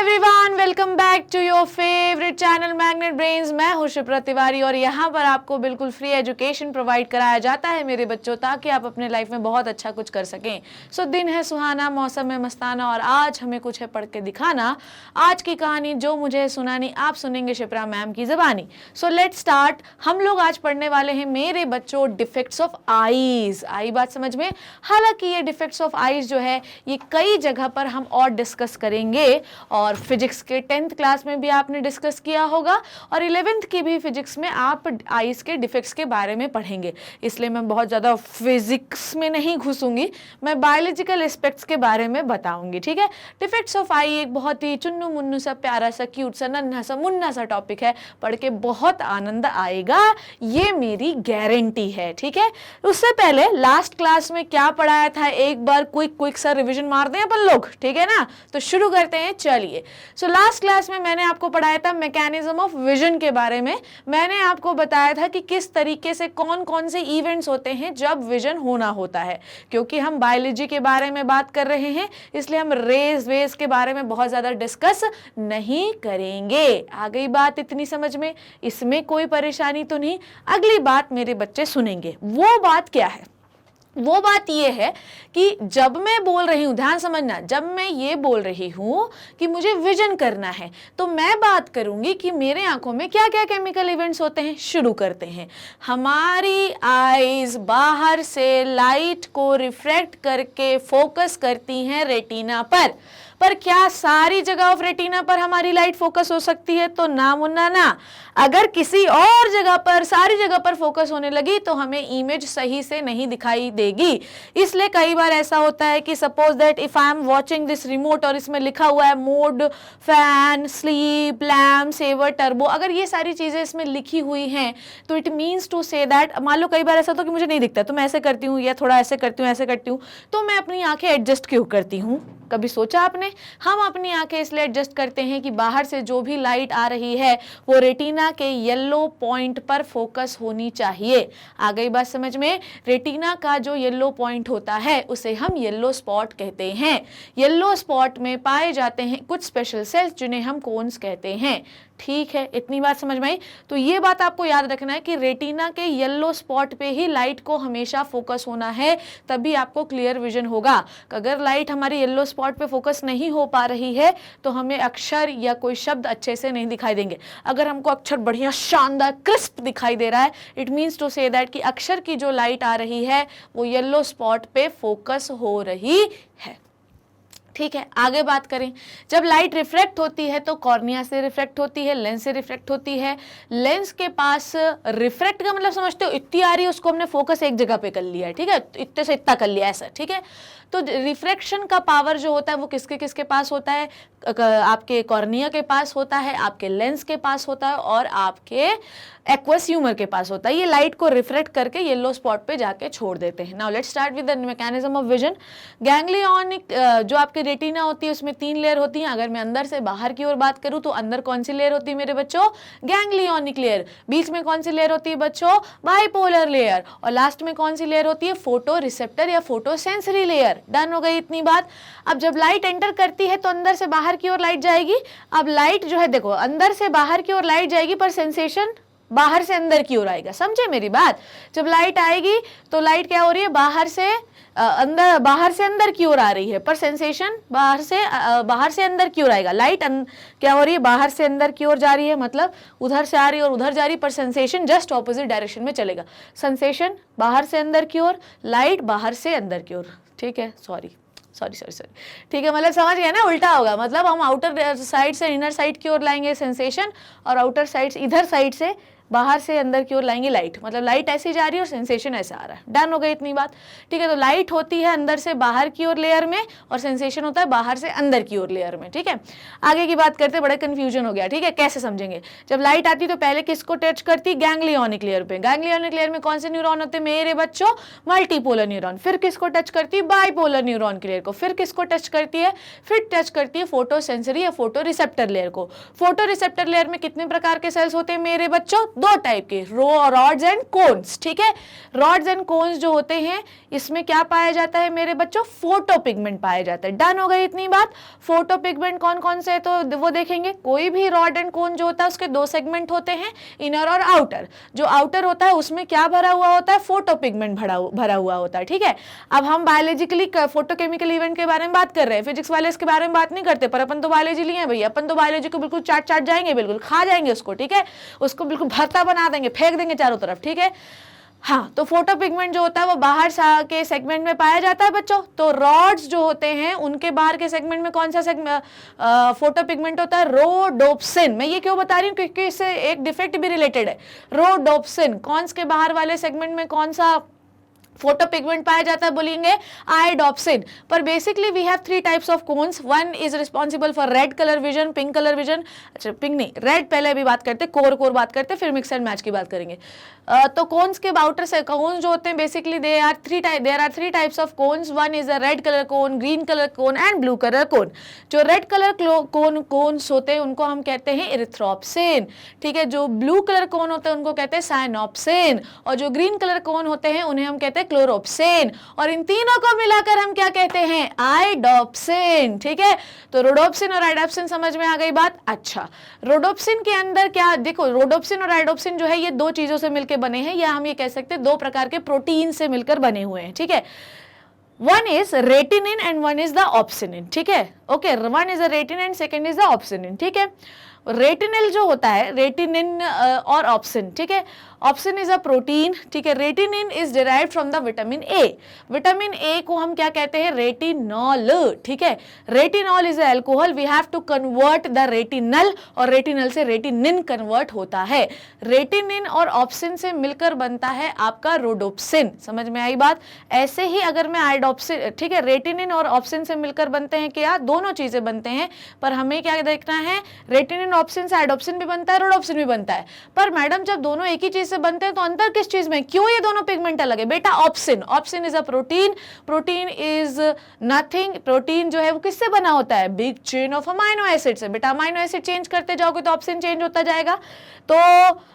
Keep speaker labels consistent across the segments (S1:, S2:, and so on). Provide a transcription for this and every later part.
S1: Everyone, welcome back to your favourite channel Magnet Brains. मैं हूं शिप्रा तिवारी और यहाँ पर आपको बिल्कुल फ्री एजुकेशन प्रोवाइड कराया जाता है मेरे बच्चों, ताकि आप अपने लाइफ में बहुत अच्छा कुछ कर सकें। सो दिन है सुहाना, मौसम है मस्ताना और आज हमें कुछ है पढ़ के दिखाना। आज की कहानी जो मुझे है सुनानी, आप सुनेंगे शिप्रा मैम की ज़बानी। So let's start. हम लोग आज पढ़ने वाले हैं मेरे बच्चों डिफेक्ट्स ऑफ आईज। आई बात समझ में? हालांकि ये डिफेक्ट्स ऑफ आईज जो है ये कई जगह पर हम और डिस्कस करेंगे और फिजिक्स के 10th क्लास में भी आपने डिस्कस किया होगा और 11th की भी फिजिक्स में आप आईज के डिफेक्ट्स के बारे में पढ़ेंगे। इसलिए मैं बहुत ज़्यादा फिजिक्स में नहीं घुसूंगी, मैं बायोलॉजिकल एस्पेक्ट्स के बारे में बताऊंगी। ठीक है, डिफेक्ट्स ऑफ आई एक बहुत ही चुन्नू मुन्नू सा प्यारा सा क्यूट सा नन्हा सा मुन्ना सा टॉपिक है, पढ़ के बहुत आनंद आएगा, ये मेरी गारंटी है। ठीक है, उससे पहले लास्ट क्लास में क्या पढ़ाया था एक बार क्विक सा रिविजन मार दें अपन लोग, ठीक है ना? तो शुरू करते हैं, चलिए। सो लास्ट क्लास में मैंने आपको पढ़ाया था मैकेनिज्म ऑफ विजन के बारे में। मैंने आपको बताया था कि किस तरीके से कौन कौन से इवेंट्स होते हैं जब विजन होना होता है। क्योंकि हम बायोलॉजी के बारे में बात कर रहे हैं इसलिए हम रेज वेज के बारे में बहुत ज्यादा डिस्कस नहीं करेंगे। आ गई बात इतनी समझ में? इसमें कोई परेशानी तो नहीं? अगली बात मेरे बच्चे सुनेंगे, वो बात क्या है? वो बात ये है कि जब मैं बोल रही हूँ, ध्यान समझना, जब मैं ये बोल रही हूँ कि मुझे विजन करना है तो मैं बात करूंगी कि मेरे आंखों में क्या क्या केमिकल इवेंट्स होते हैं। शुरू करते हैं। हमारी आईज बाहर से लाइट को रिफ्रैक्ट करके फोकस करती हैं रेटिना पर क्या सारी जगह ऑफ रेटिना पर हमारी लाइट फोकस हो सकती है? तो ना मुन्ना ना। अगर किसी और जगह पर, सारी जगह पर फोकस होने लगी तो हमें इमेज सही से नहीं दिखाई देगी। इसलिए कई बार ऐसा होता है कि suppose that if I am watching this remote और इसमें लिखा हुआ है mode, fan, sleep, lamp, saver, turbo, अगर ये सारी चीजें इसमें लिखी हुई हैं तो it means to say that, मान लो कई बार ऐसा होता है कि मुझे नहीं दिखता तो मैं ऐसे करती हूँ या थोड़ा ऐसे करती हूँ, ऐसे करती हूँ, तो मैं अपनी आंखें एडजस्ट क्यों करती हूँ? कभी सोचा आपने? हम अपनी आंखें इसलिए एडजस्ट करते हैं कि बाहर से जो भी लाइट आ रही है वो रेटिना के येलो पॉइंट पर फोकस होनी चाहिए। आ गई बात समझ में? रेटिना का जो येलो पॉइंट होता है उसे हम येलो स्पॉट कहते हैं। येलो स्पॉट में पाए जाते हैं कुछ स्पेशल सेल्स जिन्हें हम कोन्स कहते हैं। ठीक है, इतनी बात समझ में आई? तो ये बात आपको याद रखना है कि रेटिना के येलो स्पॉट पे ही लाइट को हमेशा फोकस होना है, तभी आपको क्लियर विजन होगा। अगर लाइट हमारी येलो स्पॉट पे फोकस नहीं हो पा रही है तो हमें अक्षर या कोई शब्द अच्छे से नहीं दिखाई देंगे। अगर हमको अक्षर बढ़िया शानदार क्रिस्प दिखाई दे रहा है, it means to say that कि अक्षर की जो लाइट आ रही है वो येलो स्पॉट पे फोकस हो रही है। ठीक है, आगे बात करें। जब लाइट रिफ्लेक्ट होती है तो कॉर्निया से रिफ्लेक्ट होती है, लेंस से रिफ्लेक्ट होती है। लेंस के पास रिफ्लेक्ट का मतलब समझते हो, इतनी आ रही है उसको हमने फोकस एक जगह पे कर लिया है, ठीक है, इतने से इतना कर लिया ऐसा, ठीक है। तो रिफ्रैक्शन का पावर जो होता है वो किसके किसके पास होता है? आपके कॉर्निया के पास होता है, आपके लेंस के पास होता है और आपके एक्वस ह्यूमर के पास होता है। ये लाइट को रिफ्लेक्ट करके येलो स्पॉट पे जाके छोड़ देते हैं। Now let's start with the mechanism of vision. Ganglionic जो आपकी रेटिना होती है उसमें 3 लेयर होती हैं। अगर मैं अंदर से बाहर की ओर बात करूं तो अंदर कौन सी लेयर होती है मेरे बच्चों? गैंग्लियॉनिक लेयर। बीच में कौन सी लेयर होती है बच्चों? Bipolar layer. और लास्ट में कौन सी लेयर होती है? फोटो रिसेप्टर या फोटो सेंसरी लेयर। डन हो गई इतनी बात। अब जब लाइट एंटर करती है तो अंदर से बाहर की ओर लाइट जाएगी। अब लाइट जो है, देखो, अंदर से बाहर की ओर लाइट जाएगी पर सेंसेशन बाहर से अंदर की ओर आएगा। समझे मेरी बात? जब लाइट आएगी तो लाइट क्या हो रही है? बाहर से अंदर की ओर आ रही है, पर सेंसेशन बाहर से अंदर की ओर आएगा। लाइट क्या हो रही है? बाहर से अंदर की ओर जा रही है, मतलब उधर से आ रही है और उधर जा रही है, पर सेंसेशन जस्ट ऑपोजिट डायरेक्शन में चलेगा। सेंसेशन बाहर से अंदर की ओर, लाइट बाहर से अंदर की ओर। ठीक है, सॉरी, ठीक है, मतलब समझ गए ना? उल्टा होगा, मतलब हम आउटर साइड से इनर साइड की ओर लाएंगे सेंसेशन और आउटर साइड इधर साइड से बाहर से अंदर की ओर लाएंगे लाइट, मतलब लाइट ऐसी जा रही है और सेंसेशन ऐसा आ रहा है। डन हो गई इतनी बात? ठीक है, तो लाइट होती है अंदर से बाहर की ओर लेयर में और सेंसेशन होता है बाहर से अंदर की ओर लेयर में। ठीक है, आगे की बात करते, बड़ा कंफ्यूजन हो गया। ठीक है, कैसे समझेंगे? जब लाइट आती तो पहले किसको टच करती? गैंग्लियॉनिक लेयर पे। गैंग्लियॉनिक लेयर में कौन से न्यूरॉन होते हैं मेरे बच्चों? Multipolar neuron. फिर किसको टच करती है? बाइपोलर न्यूरॉन की लेयर को। फिर किसको टच करती है? फिर टच करती है फोटो सेंसरी या फोटो रिसेप्टर लेयर को। फोटो रिसेप्टर लेयर में कितने प्रकार के सेल्स होते हैं मेरे बच्चों? दो टाइप के, रॉड्स एंड कोन्स, ठीक है। रॉड्स एंड कोन्स जो होते हैं इसमें क्या पाया जाता है मेरे बच्चों, फोटो पिगमेंट पाया जाता है। डन हो गई इतनी बात। फोटो पिगमेंट कौन कौन से है तो वो देखेंगे। कोई भी रॉड एंड कोन जो होता है उसके दो सेगमेंट होते हैं, इनर और आउटर। जो आउटर होता है उसमें क्या भरा हुआ होता है, फोटो पिगमेंट भरा हुआ होता है, ठीक है। अब हम बायोलॉजिकली फोटोकेमिकल इवेंट के बारे में बात कर रहे हैं, फिजिक्स वाले इसके बारे में बात नहीं करते, पर अपन तो बायोलॉजी लिए हैं भैया, अपन तो बायोलॉजी को बिल्कुल चाट जाएंगे, बिल्कुल खा जाएंगे उसको, ठीक है। उसको बिल्कुल भरता बना देंगे, फेंक देंगे चारों तरफ, ठीक है। हाँ, तो फोटो पिगमेंट जो होता है वो बाहर के सेगमेंट में पाया जाता है बच्चों। तो रॉड्स जो होते हैं उनके बाहर के सेगमेंट में कौन सा फोटो पिगमेंट होता है, रोडोप्सिन। मैं ये क्यों बता रही हूँ, क्योंकि इससे एक डिफेक्ट भी रिलेटेड है। रोडोप्सिन कॉन्स के बाहर वाले सेगमेंट में कौन सा फोटो पिगमेंट पाया जाता है, बोलेंगे आयोडोप्सिन। पर basically we have three types of cones. One is responsible for red colour vision, pink colour vision, अच्छा पिंक नहीं, रेड पहले अभी बात करते, कोर बात करते, फिर मिक्स एंड मैच की बात करेंगे। तो कोन्स के आउटर से कोन्स जो होते हैं basically there are three types of cones. One is a red colour cone, green colour cone and blue colour cone. जो रेड कलर कोन्स होते हैं उनको हम कहते हैं इरिथ्रोप्सिन, ठीक है। जो ब्लू कलर कोन होते हैं उनको कहते हैं साइनोप्सिन, और जो ग्रीन कलर कोन होते हैं उन्हें हम कहते हैं क्लोरोप्सिन, और इन तीनों को मिलाकर हम क्या कहते हैं, आयोडोप्सिन, ठीक है। तो रोडोप्सिन और आयोडोप्सिन समझ में आ गई बात। अच्छा, रोडोप्सिन के अंदर क्या, देखो रोडोप्सिन और आयोडोप्सिन जो है ये दो चीजों से मिलकर बने हैं, या हम ये कह सकते हैं दो प्रकार के प्रोटीन से मिलकर बने हुए हैं, ठीक है। One is retinene and one is the opsin, ठीक है। Okay, one is a retinene and second is the opsin, ठीक है। रेटिनिल जो होता है, रेटिनिन और ऑप्सिन, ठीक है। ऑप्सिन इज अ प्रोटीन, ठीक है। Retinene is derived from the vitamin A. Vitamin A को हम क्या कहते हैं, रेटिनॉल, ठीक है। Retinol is a alcohol, we have to convert the retinal, और रेटिनल से रेटिनिन कन्वर्ट होता है। रेटिनिन और ऑप्सिन से मिलकर बनता है आपका रोडोप्सिन। समझ में आई बात। ऐसे ही अगर मैं आयोडोप्सिन, ठीक है, रेटिनिन और ऑप्सिन से मिलकर बनते हैं क्या, दोनों चीजें बनते हैं, पर हमें क्या देखना है, रेटिनिन ऑप्सिन से आयोडोप्सिन भी बनता है, रोडोप्सिन भी बनता है। पर मैडम जब दोनों एक ही चीज से बनते हैं तो अंतर किस चीज में, क्यों ये दोनों पिगमेंट अलग है बेटा, obscene is a protein, protein is nothing, protein जो है वो किससे बना होता है, big chain of amino acid से। बेटा अमाइनो एसिड चेंज करते जाओगे तो ऑप्सिन चेंज होता जाएगा। तो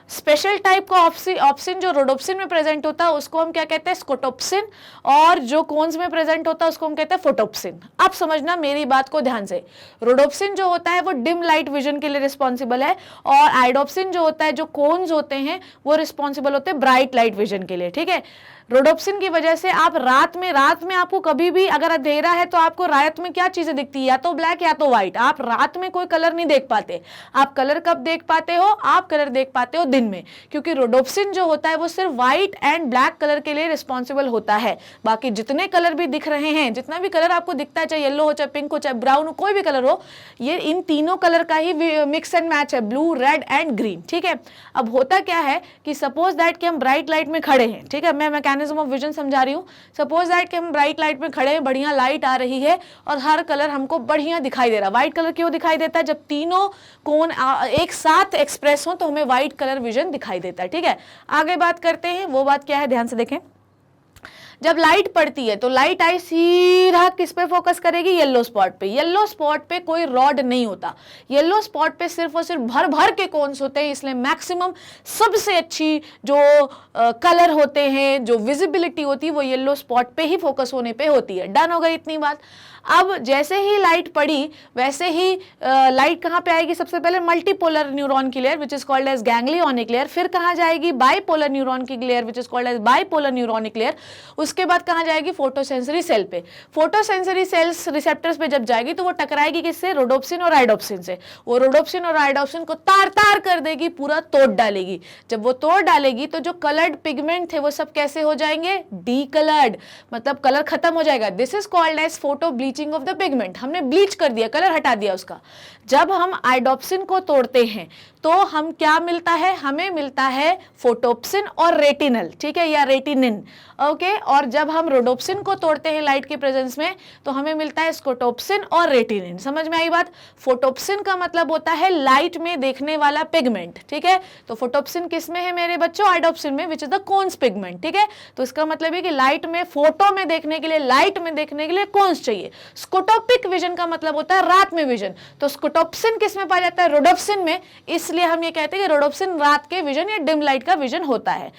S1: स्पेशल टाइप का ऑप्सिन जो रोडोप्सिन में प्रेजेंट होता है उसको हम क्या कहते हैं, स्कोटोप्सिन, और जो कोन्स में प्रेजेंट होता है उसको हम कहते हैं फोटोप्सिन। अब समझना मेरी बात को ध्यान से, रोडोप्सिन जो होता है वो डिम लाइट विजन के लिए रिस्पॉन्सिबल है, और आयोडोप्सिन जो होता है, जो कोन्स होते हैं वो रिस्पॉन्सिबल होते हैं ब्राइट लाइट विजन के लिए, ठीक है। रोडोप्सिन की वजह से आप रात में आपको कभी भी अगर अंधेरा है तो आपको रात में क्या चीजें दिखती है, या तो ब्लैक या तो व्हाइट। आप रात में कोई कलर नहीं देख पाते। आप कलर कब देख पाते हो, आप कलर देख पाते हो दिन में, क्योंकि रोडोप्सिन जो होता है वो सिर्फ व्हाइट एंड ब्लैक कलर के लिए रिस्पॉन्सिबल होता है। बाकी जितने कलर भी दिख रहे हैं, जितना भी कलर आपको दिखता है, चाहे येलो हो, चाहे पिंक हो, चाहे ब्राउन हो, कोई भी कलर हो, ये इन तीनों कलर का ही मिक्स एंड मैच है, ब्लू, रेड एंड ग्रीन, ठीक है। अब होता क्या है कि सपोज दैट कि हम ब्राइट लाइट में खड़े हैं, ठीक है, मैं मैकेनिज्म ऑफ विजन समझा रही हूँ। सपोज दैट कि हम ब्राइट लाइट में खड़े हैं, बढ़िया लाइट आ रही है और हर कलर हमको बढ़िया दिखाई दे रहा है। व्हाइट कलर क्यों दिखाई देता है, जब तीनों कोण एक साथ एक्सप्रेस हो तो हमें व्हाइट कलर विजन दिखाई देता है, ठीक है। आगे बात करते हैं, वो बात क्या है, ध्यान से देखें। जब लाइट पड़ती है तो लाइट आई सीधा किस पे फोकस करेगी, येलो स्पॉट पे। येलो स्पॉट पे कोई रॉड नहीं होता, येलो स्पॉट पे सिर्फ और सिर्फ भर भर के कोन्स होते हैं, इसलिए मैक्सिमम सबसे अच्छी जो कलर होते हैं, जो विजिबिलिटी होती है, वो येलो स्पॉट पे ही फोकस होने पे होती है। डन हो गई इतनी बात। अब जैसे ही लाइट पड़ी वैसे ही लाइट कहाँ पे आएगी, सबसे पहले मल्टीपोलर न्यूरॉन की layer which is called as ganglionic layer, फिर कहाँ जाएगी, बाइपोलर न्यूरॉन की layer which is called as bipolar neuronic layer. उसके बाद कहाँ जाएगी, फोटोसेंसरी सेल पे। फोटोसेंसरी सेल्स रिसेप्टर्स पे जब जाएगी तो वो टकराएगी किससे, रोडोप्सिन और आयोडोप्सिन से। वो रोडोप्सिन और आयोडोप्सिन को तार तार कर देगी, पूरा तोड़ डालेगी। जब वो तोड़ डालेगी तो जो कलर्ड पिगमेंट थे वो सब कैसे हो जाएंगे, डी कलर्ड, मतलब कलर खत्म हो जाएगा। This is called as photo bleaching of the pigment. हमने ब्लीच कर दिया, कलर हटा दिया उसका। जब हम आयोडोप्सिन को तोड़ते हैं तो हम क्या मिलता है, हमें मिलता है फोटोप्सिन और रेटिनल, ठीक है, या रेटिनिन, ओके। और जब हम रोडोप्सिन को तोड़ते हैं लाइट के प्रेजेंस में तो हमें मिलता है स्कोटोप्सिन और रेटिनिन। समझ में आई बात। फोटोप्सिन का मतलब होता है लाइट में देखने वाला पिगमेंट, ठीक है। तो फोटोप्सिन किस में है मेरे बच्चों, आयोडोप्सिन में, which is the cons pigment, ठीक है। तो इसका मतलब है कि लाइट में, फोटो में देखने के लिए, लाइट में देखने के लिए कोन्स चाहिए। स्कोटोपिक विजन का मतलब होता है रात में विजन। तो स्कोटोप्सिन किस में पाया जाता है? रोडोप्सिन में। इसलिए हम ये कहते हैं कि रोडोप्सिन रात के विजन या डिम लाइट का विजन होता है।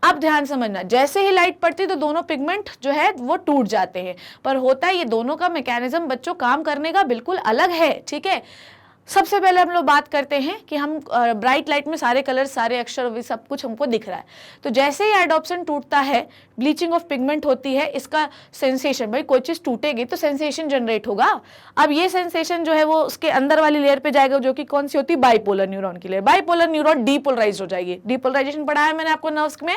S1: अब ध्यान समझना, जैसे ही लाइट पड़ती है तो दोनों पिगमेंट जो है वो टूट जाते हैं, पर होता है ये दोनों का मैकेनिज्म बच्चों काम करने का बिल्कुल अलग है, ठीक है। सबसे पहले हम लोग बात करते हैं कि हम ब्राइट लाइट में सारे कलर, सारे अक्षर, सब कुछ हमको दिख रहा है। तो जैसे ही आयोडोप्सिन टूटता है, ब्लीचिंग ऑफ पिगमेंट होती है, इसका सेंसेशन, भाई कोई चीज टूटेगी तो सेंसेशन जनरेट होगा। अब ये सेंसेशन जो है वो उसके अंदर वाली लेयर पे जाएगा, जो कि कौन सी होती है? बाइपोलर न्यूरॉन की लेयर। बाइपोलर न्यूरॉन डीपोलराइज हो जाएगी। डीपोलराइजेशन पढ़ाया मैंने आपको नर्व्स में,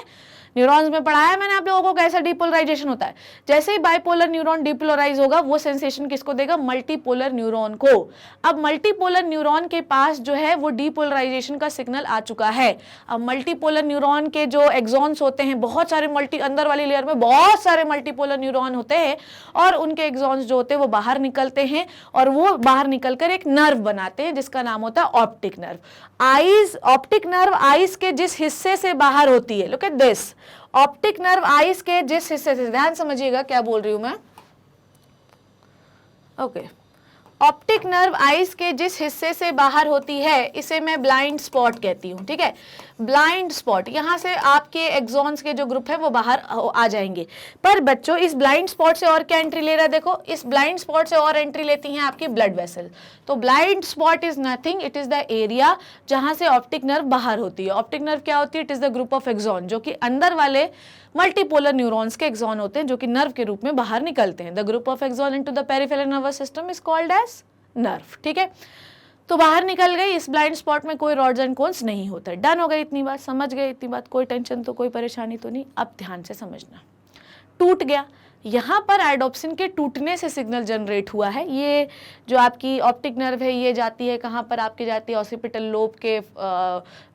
S1: न्यूरॉन्स में पढ़ाया मैंने आप लोगों को कैसा डीपोलराइजेशन होता है। जैसे ही बाइपोलर न्यूरॉन डीपोलराइज होगा, वो सेंसेशन किसको देगा? मल्टीपोलर न्यूरॉन को। अब मल्टीपोलर न्यूरॉन के पास जो है वो डीपोलराइजेशन का सिग्नल आ चुका है। अब मल्टीपोलर न्यूरॉन के जो एक्सॉन्स होते हैं, बहुत सारे अंदर वाली लेयर में बहुत सारे मल्टीपोलर न्यूरॉन होते हैं, और उनके एक्सॉन्स जो होते हैं वो बाहर निकलते हैं, और वो बाहर निकलकर एक नर्व बनाते हैं जिसका नाम होता है optic nerve. Eyes, optic nerve eyes के जिस हिस्से से बाहर होती है, look at this, optic nerve eyes के जिस हिस्से से, ध्यान समझिएगा क्या बोल रही हूं मैं, ओके। ऑप्टिक नर्व आईज के जिस हिस्से से बाहर होती है इसे मैं ब्लाइंड स्पॉट कहती हूँ, ठीक है। ब्लाइंड स्पॉट, यहाँ से आपके एक्सॉन्स के जो ग्रुप है वो बाहर आ जाएंगे। पर बच्चों इस ब्लाइंड स्पॉट से और क्या एंट्री ले रहा है? देखो, इस ब्लाइंड स्पॉट से और एंट्री लेती हैं आपकी ब्लड वेसल। तो blind spot is nothing, it is the area जहां से ऑप्टिक नर्व बाहर होती है। ऑप्टिक नर्व क्या होती है? It is the group of axon, जो कि अंदर वाले मल्टीपोलर न्यूरॉन्स के एक्सॉन होते हैं, जो कि नर्व के रूप में बाहर निकलते हैं। The group of axon into the peripheral nervous system is called as nerve, ठीक है। तो बाहर निकल गई, इस ब्लाइंड स्पॉट में कोई रॉड्स एंड कोन्स नहीं होता। डन हो गई इतनी बात, समझ गए इतनी बात, कोई टेंशन तो कोई परेशानी तो नहीं। अब ध्यान से समझना, टूट गया, यहाँ पर आयोडोप्सिन के टूटने से सिग्नल जनरेट हुआ है। ये जो आपकी ऑप्टिक नर्व है ये जाती है कहाँ पर? आपकी जाती है ऑसिपिटल लोब के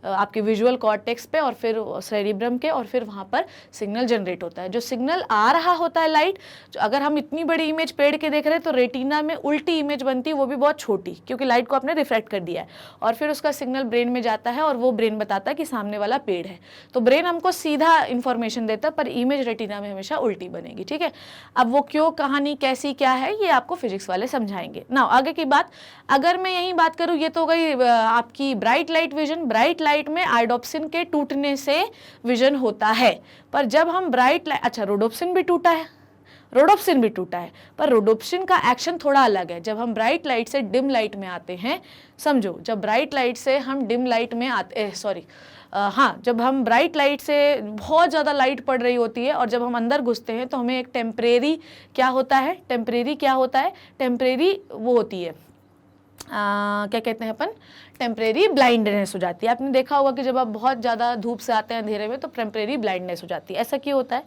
S1: आपके विजुअल कॉर्टेक्स पे, और फिर सेरिब्रम के, और फिर वहाँ पर सिग्नल जनरेट होता है। जो सिग्नल आ रहा होता है लाइट, अगर हम इतनी बड़ी इमेज पेड़ के देख रहे हैं तो रेटिना में उल्टी इमेज बनती है, वो भी बहुत छोटी, क्योंकि लाइट को आपने रिफ्लेक्ट कर दिया है, और फिर उसका सिग्नल ब्रेन में जाता है, और वो ब्रेन बताता है कि सामने वाला पेड़ है। तो ब्रेन हमको सीधा इंफॉर्मेशन देता है, पर इमेज रेटिना में हमेशा उल्टी बनेगी, ठीक है। अब वो क्यों, कहानी कैसी, क्या है, ये आपको फिजिक्स वाले समझाएंगे ना। आगे की बात, अगर मैं यही बात करूं, ये तो हो गई आपकी bright light vision. Bright light में आयोडोप्सिन के टूटने से विजन होता है। पर जब हम ब्राइट लाइट, अच्छा रोडोप्सिन भी टूटा है, रोडोप्सिन भी टूटा है, पर रोडोप्सिन का एक्शन थोड़ा अलग है। जब हम ब्राइट लाइट से डिम लाइट में आते हैं, समझो, जब ब्राइट लाइट से हम डिम लाइट में आते, हाँ, जब हम ब्राइट लाइट से बहुत ज़्यादा लाइट पड़ रही होती है और जब हम अंदर घुसते हैं तो हमें एक टेम्परेरी क्या होता है? टेम्परेरी वो होती है, क्या कहते हैं अपन? टेम्परेरी ब्लाइंडनेस हो जाती है। आपने देखा होगा कि जब आप बहुत ज़्यादा धूप से आते हैं अंधेरे में तो टेम्परेरी ब्लाइंडनेस हो जाती है। ऐसा क्यों होता है?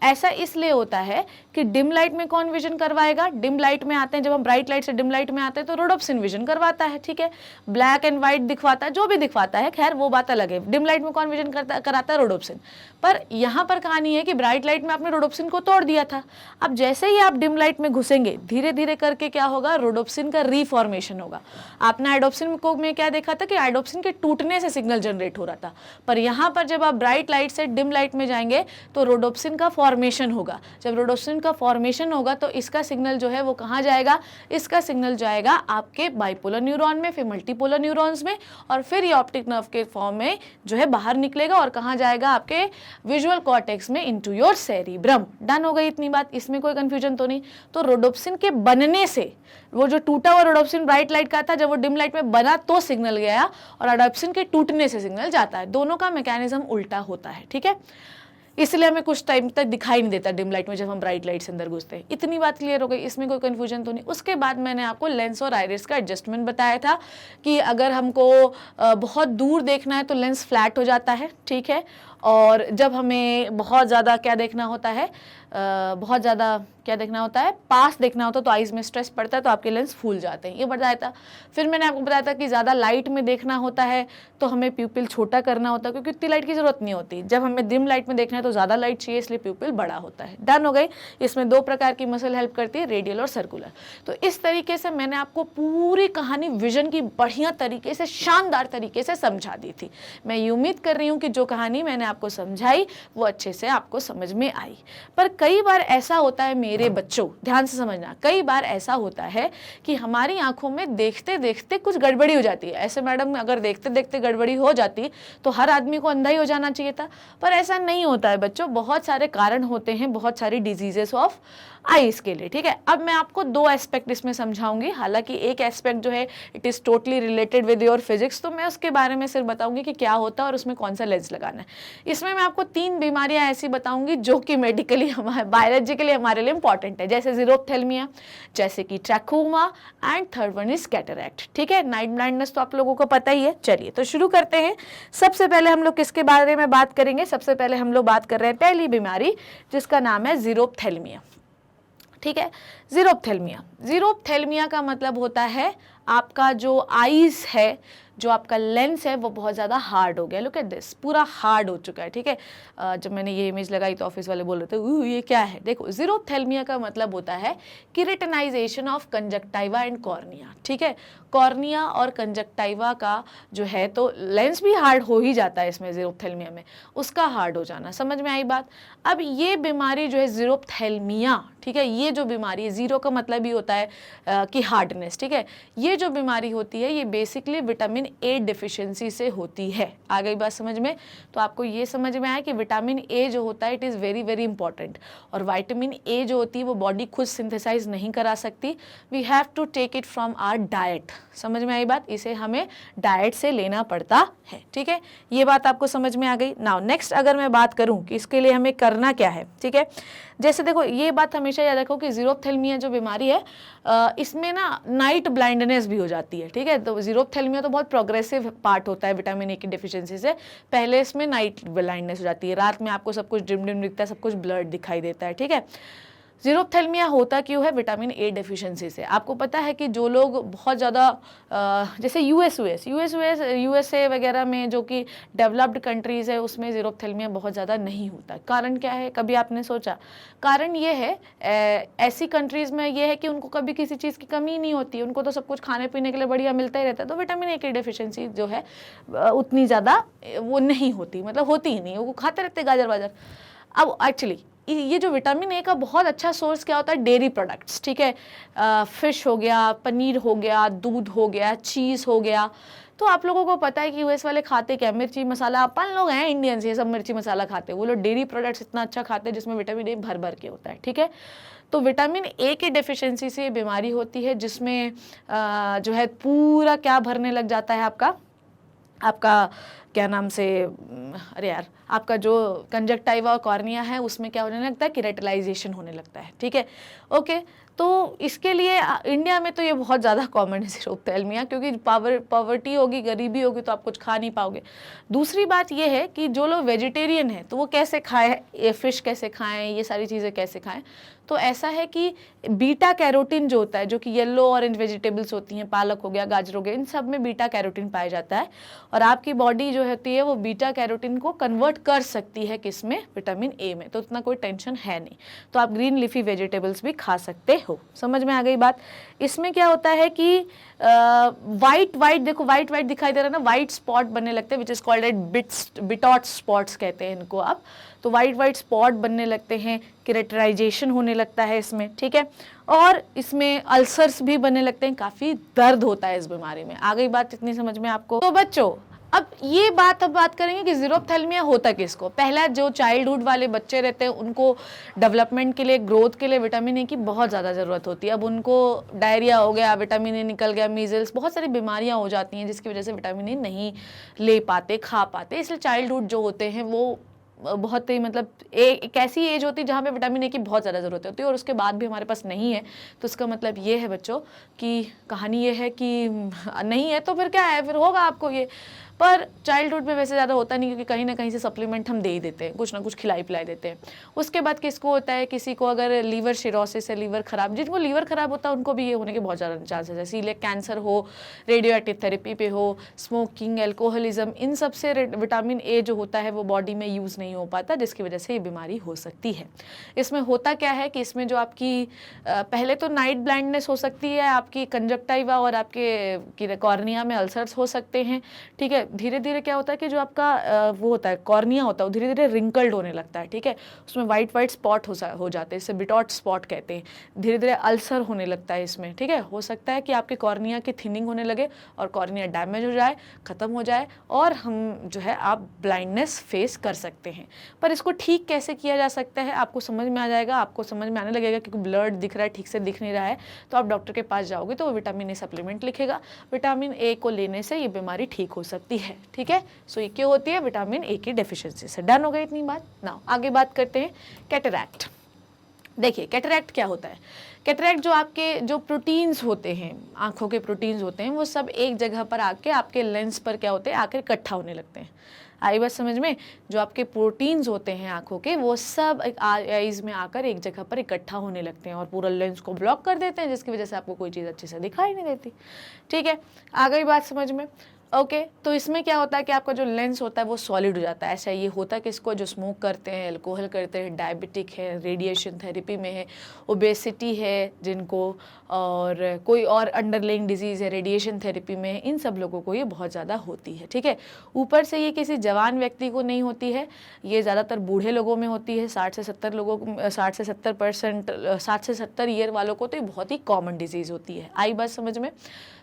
S1: ऐसा इसलिए होता है कि डिम लाइट में कौन विजन करवाएगा? डिम लाइट में आते हैं, जब हम ब्राइट लाइट से डिम लाइट में आते हैं तो रोडोप्सिन विजन करवाता है, ठीक है। ब्लैक एंड व्हाइट दिखवाता है, जो भी दिखवाता है, खैर वो बात अलग है। डिम लाइट में कौन विजन कराता है? रोडोप्सिन। पर यहाँ पर कहानी है कि ब्राइट लाइट में आपने रोडोप्सिन को तोड़ दिया था। अब जैसे ही आप डिम लाइट में घुसेंगे, धीरे धीरे करके क्या होगा? रोडोप्सिन का रीफॉर्मेशन होगा। आपने आयोडोप्सिन को में क्या देखा था कि आयोडोप्सिन के टूटने से सिग्नल जनरेट हो रहा था, पर यहाँ पर जब आप ब्राइट लाइट से डिम लाइट में जाएंगे तो रोडोप्सिन का फॉर्मेशन होगा। जब रोडोप्सिन का फॉर्मेशन होगा तो इसका सिग्नल जो है वो कहाँ जाएगा? इसका सिग्नल जाएगा आपके बाइपोलर न्यूरॉन में, फिर मल्टीपोलर न्यूरॉन्स में, और फिर ये ऑप्टिक नर्व के फॉर्म में जो है बाहर निकलेगा और कहाँ जाएगा? आपके विजुअल कॉर्टेक्स में, इनटू योर सेरिब्रम। डन हो गई इतनी बात, इसमें कोई कंफ्यूजन तो नहीं। तो रोडोप्सिन के बनने से, वो जो टूटा हुआ रोडोप्सिन ब्राइट लाइट का था, जब वो डिम लाइट में बना तो सिग्नल गया, और आयोडोप्सिन के टूटने से सिग्नल जाता है। दोनों का मैकेनिज्म उल्टा होता है, ठीक है। इसलिए हमें कुछ टाइम तक दिखाई नहीं देता डिम लाइट में जब हम ब्राइट लाइट से अंदर घुसते हैं। इतनी बात क्लियर हो गई, इसमें कोई कंफ्यूजन तो नहीं। उसके बाद मैंने आपको लेंस और आइरिस का एडजस्टमेंट बताया था कि अगर हमको बहुत दूर देखना है तो लेंस फ्लैट हो जाता है, ठीक है। और जब हमें बहुत ज़्यादा क्या देखना होता है, बहुत ज़्यादा क्या देखना होता है, पास देखना होता है, तो आइज़ में स्ट्रेस पड़ता है तो आपके लेंस फूल जाते हैं, ये बताया था। फिर मैंने आपको बताया था कि ज़्यादा लाइट में देखना होता है तो हमें प्यूपिल छोटा करना होता है, क्योंकि इतनी लाइट की ज़रूरत नहीं होती। जब हमें डिम लाइट में देखना है तो ज़्यादा लाइट चाहिए, इसलिए प्यूपिल बड़ा होता है। डन हो गई। इसमें दो प्रकार की मसल हेल्प करती है, रेडियल और सर्कुलर। तो इस तरीके से मैंने आपको पूरी कहानी विजन की बढ़िया तरीके से, शानदार तरीके से समझा दी थी। मैं ये उम्मीद कर रही हूँ कि जो कहानी मैंने आपको समझाई वो अच्छे से आपको समझ में आई। पर कई बार ऐसा होता है मेरे बच्चों, ध्यान से समझना, कई बार ऐसा होता है कि हमारी आंखों में देखते देखते कुछ गड़बड़ी हो जाती है। ऐसे मैडम अगर देखते देखते गड़बड़ी हो जाती तो हर आदमी को अंधा ही हो जाना चाहिए था, पर ऐसा नहीं होता है बच्चों। बहुत सारे कारण होते हैं, बहुत सारी डिजीजेस ऑफ आईज के लिए, ठीक है। अब मैं आपको दो एस्पेक्ट इसमें समझाऊंगी, हालांकि एक एस्पेक्ट जो है it is totally related with your physics, तो मैं उसके बारे में सिर्फ बताऊंगी कि क्या होता है और उसमें कौन सा लेंस लगाना है। इसमें मैं आपको 3 बीमारियां ऐसी बताऊंगी जो कि मेडिकली हमारे बायोलॉजिकली हमारे लिए इंपॉर्टेंट है, जैसे ज़ीरोफ्थेल्मिया, जैसे कि trachoma and third one is cataract, ठीक है। नाइट ब्लाइंडनेस तो आप लोगों को पता ही है। चलिए तो शुरू करते हैं। सबसे पहले हम लोग किसके बारे में बात करेंगे? सबसे पहले हम लोग बात कर रहे हैं पहली बीमारी जिसका नाम है ज़ीरोफ्थेल्मिया, ठीक है। ज़ीरोफ्थेल्मिया, ज़ीरोफ्थेल्मिया का मतलब होता है आपका जो आईज है, जो आपका लेंस है वो बहुत ज़्यादा हार्ड हो गया। लुक एट दिस, पूरा हार्ड हो चुका है, ठीक है। जब मैंने ये इमेज लगाई तो ऑफिस वाले बोल रहे थे ये क्या है। देखो, ज़ीरोफ्थेल्मिया का मतलब होता है किरेटिनाइजेशन ऑफ कंजक्टाइवा एंड कॉर्निया, ठीक है। कॉर्निया और कंजक्टाइवा का जो है तो लेंस भी हार्ड हो ही जाता है इसमें, ज़ीरोफ्थेल्मिया में उसका हार्ड हो जाना। समझ में आई बात? अब ये बीमारी जो है ज़ीरोफ्थेल्मिया, ठीक है, ये जो बीमारी है, ज़ीरो का मतलब ही होता है कि हार्डनेस, ठीक है। ये जो बीमारी होती है ये बेसिकली विटामिन ए डिफिशिएंसी से होती है। आ गई बात समझ में? तो आपको ये समझ में आया कि विटामिन ए जो होता है it is very very important, और विटामिन ए जो होती है वो बॉडी खुद सिंथेसाइज नहीं करा सकती, we have to take it from our diet. समझ में आई बात? इसे हमें डाइट से लेना पड़ता है, ठीक है। ये बात आपको समझ में आ गई। नाउ नेक्स्ट अगर मैं बात करूं कि इसके लिए हमें करना क्या है, ठीक है। जैसे देखो, ये बात हमेशा याद रखो कि ज़ीरोफ्थेल्मिया जो बीमारी है इसमें ना नाइट ब्लाइंडनेस भी हो जाती है, ठीक है। तो ज़ीरोफ्थेल्मिया तो बहुत प्रोग्रेसिव पार्ट होता है विटामिन ए की डिफिशिएंसी से। पहले इसमें नाइट ब्लाइंडनेस हो जाती है, रात में आपको सब कुछ डिम डिम दिखता है, सब कुछ ब्लर्ड दिखाई देता है, ठीक है। ज़ीरोफ्थेल्मिया होता क्यों है? विटामिन ए डेफिशिएंसी से। आपको पता है कि जो लोग बहुत ज़्यादा जैसे यूएसए वगैरह में जो कि डेवलप्ड कंट्रीज़ है उसमें ज़ीरोफ्थेल्मिया बहुत ज़्यादा नहीं होता। कारण क्या है? कभी आपने सोचा? कारण ये है ऐसी कंट्रीज़ में ये है कि उनको कभी किसी चीज़ की कमी नहीं होती, उनको तो सब कुछ खाने पीने के लिए बढ़िया मिलता ही रहता है, तो विटामिन ए की डेफिशिएंसी जो है उतनी ज़्यादा वो नहीं होती, मतलब होती ही नहीं, वो खाते रहते गाजर वाजर। अब एक्चुअली ये जो विटामिन ए का बहुत अच्छा सोर्स क्या होता है? डेयरी प्रोडक्ट्स, ठीक है। फिश हो गया, पनीर हो गया, दूध हो गया, चीज़ हो गया। तो आप लोगों को पता है कि यूएस वाले खाते क्या? मिर्ची मसाला। अपन लोग हैं इंडियंस, ये सब मिर्ची मसाला खाते हैं, वो लोग डेयरी प्रोडक्ट्स इतना अच्छा खाते हैं जिसमें विटामिन ए भर भर के होता है, ठीक है। तो विटामिन ए की डेफिशिएंसी से ये बीमारी होती है जिसमें जो है पूरा क्या भरने लग जाता है आपका क्या नाम से, अरे यार, आपका जो कंजक्टाइवा और कॉर्निया है उसमें क्या होने लगता है? केरेटिनाइजेशन होने लगता है, ठीक है। ओके, तो इसके लिए इंडिया में तो ये बहुत ज़्यादा कॉमन है ज़ीरोफ्थेल्मिया, क्योंकि पॉवर्टी होगी, गरीबी होगी तो आप कुछ खा नहीं पाओगे। दूसरी बात ये है कि जो लोग वेजिटेरियन हैं तो वो कैसे खाएं, ये फिश कैसे खाएं, ये सारी चीज़ें कैसे खाएं? तो ऐसा है कि बीटा कैरोटीन जो होता है, जो कि येलो ऑरेंज वेजिटेबल्स होती हैं, पालक हो गया, गाजर हो गया, इन सब में बीटा कैरोटीन पाया जाता है, और आपकी बॉडी जो होती है वो बीटा कैरोटीन को कन्वर्ट कर सकती है किसमें? विटामिन ए में। तो उतना कोई टेंशन है नहीं, तो आप ग्रीन लीफी वेजिटेबल्स भी खा सकते हो। समझ में आ गई बात? इसमें क्या होता है कि वाइट देखो, वाइट दिखाई दे रहा है ना, वाइट स्पॉट बनने लगते हैं, विच is called eight Bitot spots कहते हैं इनको आप। तो वाइट स्पॉट बनने लगते हैं, केरेटिनाइजेशन होने लगता है इसमें, ठीक है। और इसमें अल्सर्स भी बनने लगते हैं, काफ़ी दर्द होता है इस बीमारी में। आ गई बात इतनी समझ में आपको? तो बच्चों, अब बात करेंगे कि ज़ीरोफ्थेल्मिया होता किसको। पहला, जो चाइल्डहुड वाले बच्चे रहते हैं उनको डेवलपमेंट के लिए, ग्रोथ के लिए विटामिन ए की बहुत ज़्यादा ज़रूरत होती है। अब उनको डायरिया हो गया, विटामिन ए निकल गया, मीजल्स, बहुत सारी बीमारियां हो जाती हैं जिसकी वजह से विटामिन ए नहीं ले पाते, खा पाते। इसलिए चाइल्डहुड जो होते हैं वो बहुत ही, मतलब एक ऐसी एज होती है जहाँ पे विटामिन ए की बहुत ज़्यादा ज़रूरत होती है, और उसके बाद भी हमारे पास नहीं है। तो इसका मतलब ये है बच्चों कि कहानी ये है कि नहीं है तो फिर क्या है, फिर होगा आपको ये। पर चाइल्डहुड में वैसे ज़्यादा होता नहीं, क्योंकि कहीं ना कहीं से सप्लीमेंट हम दे ही देते हैं, कुछ ना कुछ खिलाई पिलाई देते हैं। उसके बाद किसको होता है? किसी को अगर लीवर सिरोसिस है, लीवर खराब, जिनको लीवर खराब होता है उनको भी ये होने के बहुत ज़्यादा चांसेस है। सीलिएक कैंसर हो, रेडियो एक्टिव थेरेपी पे हो, स्मोकिंग, एल्कोहलिज्म, इन सब से विटामिन ए जो होता है वो बॉडी में यूज़ नहीं हो पाता, जिसकी वजह से ये बीमारी हो सकती है। इसमें होता क्या है कि इसमें जो आपकी पहले तो नाइट ब्लाइंडनेस हो सकती है, आपकी कंजक्टाइवा और आपके कॉर्निया में अल्सर्स हो सकते हैं, ठीक है। धीरे धीरे क्या होता है कि जो आपका वो होता है कॉर्निया होता है वो धीरे धीरे रिंकल्ड होने लगता है, ठीक है, उसमें वाइट वाइट स्पॉट हो जाते हैं, इसे बिटॉट स्पॉट कहते हैं, धीरे धीरे अल्सर होने लगता है इसमें, ठीक है। हो सकता है कि आपके कॉर्निया की थिनिंग होने लगे और कॉर्निया डैमेज हो जाए, ख़त्म हो जाए, और हम जो है आप ब्लाइंडनेस फेस कर सकते हैं। पर इसको ठीक कैसे किया जा सकता है आपको समझ में आ जाएगा, आपको समझ में आने लगेगा कि ब्लड दिख रहा है, ठीक से दिख नहीं रहा है, तो आप डॉक्टर के पास जाओगे तो वो विटामिन ए सप्लीमेंट लिखेगा। विटामिन ए को लेने से ये बीमारी ठीक हो सकती है, ठीक है। सो ये क्यों होती है? विटामिन ए की डेफिशिएंसी से। डन हो गई इतनी बात। नाउ आगे बात करते हैं कैटरैक्ट। देखिए कैटरैक्ट क्या होता है। कैटरैक्ट जो आपके जो प्रोटीन्स होते हैं, आंखों के प्रोटीन्स होते हैं, वो सब एक जगह पर आके आपके लेंस पर क्या होते हैं, आकर इकट्ठा होने लगते हैं। आई बात समझ में? जो आपके प्रोटीन्स होते हैं आंखों के, वो सब आईज में आकर एक जगह पर इकट्ठा होने लगते हैं और पूरा लेंस को ब्लॉक कर देते हैं, जिसकी वजह से आपको कोई चीज़ अच्छे से दिखाई नहीं देती, ठीक है। आ गई बात समझ में? ओके तो इसमें क्या होता है कि आपका जो लेंस होता है वो सॉलिड हो जाता है। ऐसा ये होता है कि इसको जो स्मोक करते हैं, अल्कोहल करते हैं, डायबिटिक है, रेडिएशन थेरेपी में है, ओबेसिटी है जिनको, और कोई और अंडरलाइंग डिजीज़ है, रेडिएशन थेरेपी में है, इन सब लोगों को ये बहुत ज़्यादा होती है, ठीक है। ऊपर से ये किसी जवान व्यक्ति को नहीं होती है, ये ज़्यादातर बूढ़े लोगों में होती है। 60 से 70% ईयर वालों को तो ये बहुत ही कॉमन डिजीज़ होती है। आई बात समझ में?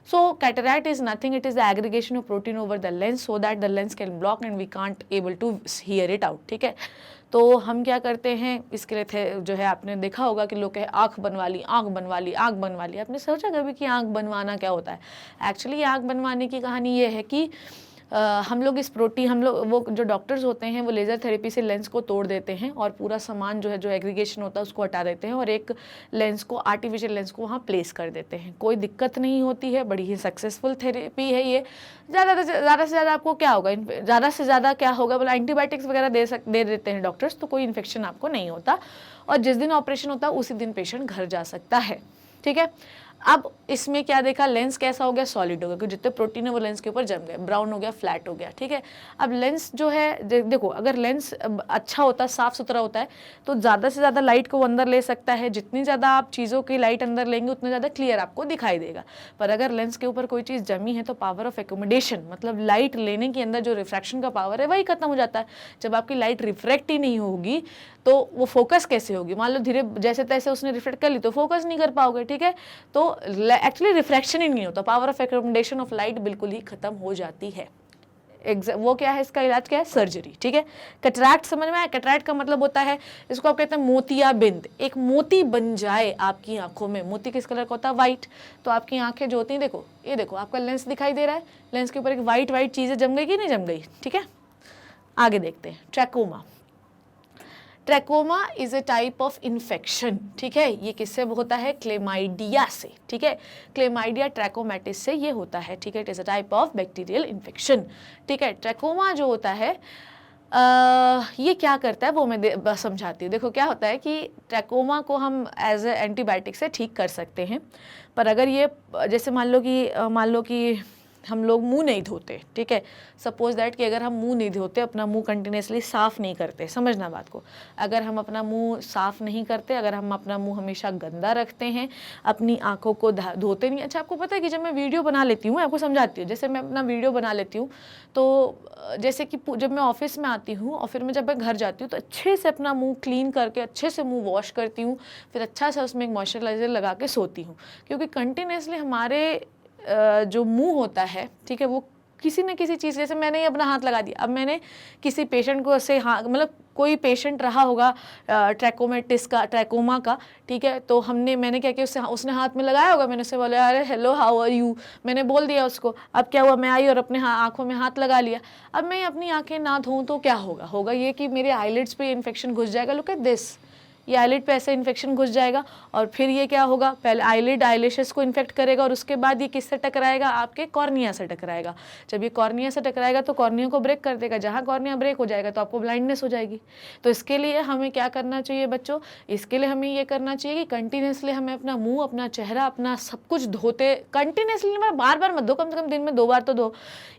S1: So cataract is nothing, it is the aggregation of protein over the lens so that the lens can block and we can't able to hear it out, ठीक है। तो हम क्या करते हैं इसके लिए थे जो है, आपने देखा होगा कि लोग कहे आँख बनवा ली, आँख बनवा ली, आँख बनवा ली। आपने सोचा कभी कि आँख बनवाना क्या होता है? एक्चुअली आँख बनवाने की कहानी ये है कि हम लोग वो जो डॉक्टर्स होते हैं वो लेज़र थेरेपी से लेंस को तोड़ देते हैं और पूरा सामान जो है, जो एग्रीगेशन होता है उसको हटा देते हैं और एक लेंस को, आर्टिफिशियल लेंस को वहाँ प्लेस कर देते हैं। कोई दिक्कत नहीं होती है, बड़ी ही सक्सेसफुल थेरेपी है ये। ज़्यादा से ज़्यादा आपको क्या होगा, ज़्यादा से ज़्यादा क्या होगा, बोला एंटीबायोटिक्स वगैरह दे देते हैं डॉक्टर्स, तो कोई इन्फेक्शन आपको नहीं होता और जिस दिन ऑपरेशन होता है उसी दिन पेशेंट घर जा सकता है, ठीक है। अब इसमें क्या देखा, लेंस कैसा हो गया, सॉलिड हो गया, क्योंकि जितने प्रोटीन है वो लेंस के ऊपर जम गए, ब्राउन हो गया, फ्लैट हो गया, ठीक है। अब लेंस जो है देखो, अगर लेंस अच्छा होता है, साफ सुथरा होता है, तो ज़्यादा से ज़्यादा लाइट को अंदर ले सकता है। जितनी ज़्यादा आप चीज़ों की लाइट अंदर लेंगे उतना ज़्यादा क्लियर आपको दिखाई देगा। पर अगर लेंस के ऊपर कोई चीज़ जमी है तो पावर ऑफ एकोमोडेशन, मतलब लाइट लेने के अंदर जो रिफ्रैक्शन का पावर है वही खत्म हो जाता है। जब आपकी लाइट रिफ्रैक्ट ही नहीं होगी तो वो फोकस कैसे होगी? मान लो धीरे जैसे तैसे उसने रिफ्लेक्ट कर ली तो फोकस नहीं कर पाओगे, ठीक है। तो एक्चुअली रिफ्रैक्शन ही नहीं होता, power of accommodation of light बिल्कुल ही खत्म हो जाती है। वो क्या है, इसका इलाज क्या है? सर्जरी, ठीक है। कैटरैक्ट समझ में आया? कैटरैक्ट का मतलब होता है, इसको आप कहते हैं मोतियाबिंद। एक मोती बन जाए आपकी आंखों में। मोती किस कलर का होता है? वाइट। तो आपकी आंखें जो होती हैं, देखो ये देखो, आपका लेंस दिखाई दे रहा है, लेंस के ऊपर एक वाइट वाइट चीज़ें जम गई कि नहीं जम गई, ठीक है। आगे देखते हैं, trachoma. Trachoma is a type of infection, ठीक है। ये किससे होता है? क्लेमाइडिया से, ठीक है। क्लेमाइडिया ट्रैकोमैटिस से ये होता है, ठीक है। It is a type of bacterial infection, ठीक है। ट्रैकोमा जो होता है ये क्या करता है वो मैं समझाती हूँ। देखो क्या होता है कि ट्रैकोमा को हम एज ए एंटीबायोटिक से ठीक कर सकते हैं, पर अगर ये जैसे मान लो कि हम लोग मुंह नहीं धोते, ठीक है। सपोज दैट कि अगर हम मुंह नहीं धोते, अपना मुंह कंटिन्यूसली साफ़ नहीं करते, समझना बात को, अगर हम अपना मुंह साफ़ नहीं करते, अगर हम अपना मुंह हमेशा गंदा रखते हैं, अपनी आंखों को धोते नहीं। अच्छा आपको पता है कि जब मैं वीडियो बना लेती हूँ, मैं आपको समझाती हूँ, जैसे मैं अपना वीडियो बना लेती हूँ तो जैसे कि जब मैं ऑफिस में आती हूँ और फिर मैं जब मैं घर जाती हूँ तो अच्छे से अपना मुँह क्लीन करके अच्छे से मुँह वॉश करती हूँ, फिर अच्छा से उसमें एक मॉइस्चराइज़र लगा के सोती हूँ, क्योंकि कंटिन्यूसली हमारे जो मुंह होता है, ठीक है, वो किसी न किसी चीज़, जैसे मैंने अपना हाथ लगा दिया, अब मैंने किसी पेशेंट को ऐसे मतलब कोई पेशेंट रहा होगा ट्रैकोमा का, ठीक है, तो मैंने क्या किया, उसने हाथ में लगाया होगा, मैंने उससे बोला अरे हेलो हाउ आर यू, मैंने बोल दिया उसको। अब क्या हुआ, मैं आई और अपने आँखों में हाथ लगा लिया। अब मैं अपनी आँखें ना धोऊँ तो क्या होगा ये कि मेरे आईलिड्स पे इन्फेक्शन घुस जाएगा। लुक एट दिस, ये आईलिड पे ऐसे इन्फेक्शन घुस जाएगा और फिर ये क्या होगा, पहले आईलिड आईलैशेस को इन्फेक्ट करेगा और उसके बाद ये किससे टकराएगा, आपके कॉर्निया से टकराएगा। जब ये कॉर्निया से टकराएगा तो कॉर्निया को ब्रेक कर देगा, जहाँ कॉर्निया ब्रेक हो जाएगा तो आपको ब्लाइंडनेस हो जाएगी। तो इसके लिए हमें क्या करना चाहिए बच्चों, इसके लिए हमें ये करना चाहिए कि कंटिन्यूसली हमें अपना मुँह, अपना चेहरा, अपना सब कुछ धोते कंटिन्यूसली, बार बार मत धो, कम से कम दिन में 2 बार तो धो।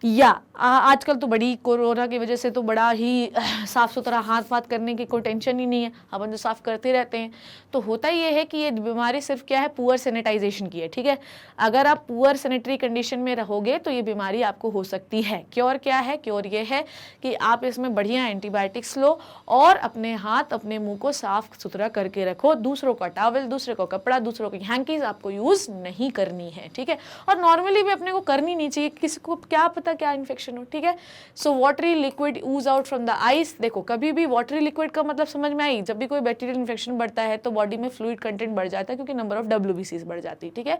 S1: या आजकल तो बड़ी कोरोना की वजह से तो बड़ा ही साफ़ सुथरा हाथ करने की कोई टेंशन ही नहीं है, अपन जो साफ़ करते करते रहते हैं। तो होता ये है कि ये बीमारी सिर्फ क्या है, पुअर सैनिटाइजेशन की है, ठीक है। अगर आप पुअर सैनिटरी कंडीशन में रहोगे तो ये बीमारी आपको हो सकती है। क्योर क्या है, क्योर ये है कि आप इसमें बढ़िया एंटीबायोटिक्स लो और अपने हाथ अपने मुंह को साफ सुथरा करके रखो। दूसरों का टॉवल, दूसरे को कपड़ा, दूसरों की हैंकीज आपको यूज नहीं करनी है, ठीक है। और नॉर्मली भी अपने को करनी नहीं चाहिए, किसी को क्या पता क्या इन्फेक्शन हो, ठीक है। So watery liquid ooze out from the eyes. देखो कभी भी वाटरी लिक्विड का मतलब समझ में आई, जब भी कोई बैक्टीरियल इन्फेक्शन बढ़ता है तो बॉडी में फ्लूइड कंटेंट बढ़ जाता है क्योंकि नंबर ऑफ WBCs बढ़ जाती है, ठीक है।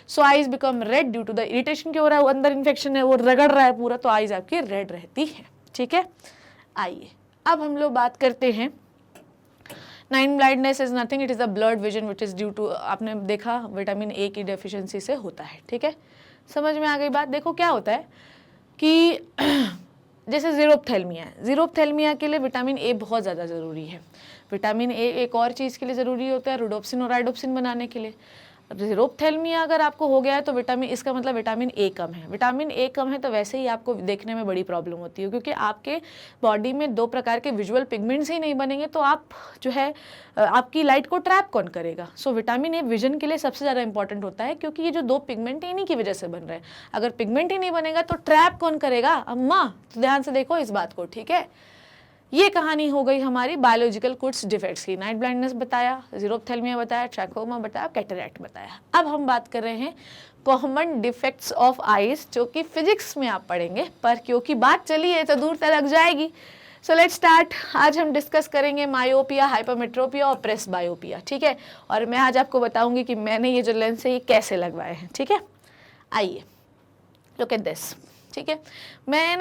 S1: So eyes become red due to the irritation. क्या हो रहा है, वो अंदर इन्फेक्शन है, वो रगड़ रहा है पूरा, तो आइज आपकी रेड रहती है, ठीक है। आइए अब हम लोग बात करते हैं, night blindness is nothing, it is the blurred vision which is due to, आपने देखा विटामिन ए की डेफिशिएंसी से होता है, ठीक है। समझ में आ गई बात। देखो क्या होता है कि जैसे ज़ीरोप्थेल्मिया है, ज़ीरोप्थेल्मिया के लिए विटामिन ए बहुत ज़्यादा ज़रूरी है। विटामिन ए एक और चीज़ के लिए ज़रूरी होता है, रोडोप्सिन और राइडोप्सिन बनाने के लिए। ज़ीरोप्थेल्मिया अगर आपको हो गया है तो विटामिन, इसका मतलब विटामिन ए कम है। विटामिन ए कम है तो वैसे ही आपको देखने में बड़ी प्रॉब्लम होती है, क्योंकि आपके बॉडी में 2 प्रकार के विजुअल पिगमेंट्स ही नहीं बनेंगे तो आप जो है आपकी लाइट को ट्रैप कौन करेगा। सो विटामिन ए विजन के लिए सबसे ज़्यादा इंपॉर्टेंट होता है, क्योंकि ये जो 2 पिगमेंट है इन्हीं की वजह से बन रहे हैं। अगर पिगमेंट ही नहीं बनेगा तो ट्रैप कौन करेगा, अम्मा। तो ध्यान से देखो इस बात को, ठीक है। ये कहानी हो गई हमारी बायोलॉजिकल कुछ डिफेक्ट्स की। नाइट ब्लाइंडनेस बताया, ज़ीरोप्थेल्मिया बताया, ट्रैकोमा बताया, कैटरैक्ट बताया। अब हम बात कर रहे हैं कॉमन डिफेक्ट्स ऑफ आइज, जो कि फिजिक्स में आप पढ़ेंगे, पर क्योंकि बात चली है तो दूर तक जाएगी। So let's start. आज हम डिस्कस करेंगे मायोपिया, हाइपरमेट्रोपिया और प्रेस बायोपिया, ठीक है। और मैं आज आपको बताऊंगी कि मैंने ये जो लेंस है ये कैसे लगवाए हैं, ठीक है। आइए लुक एट दिस, ठीक है। मैं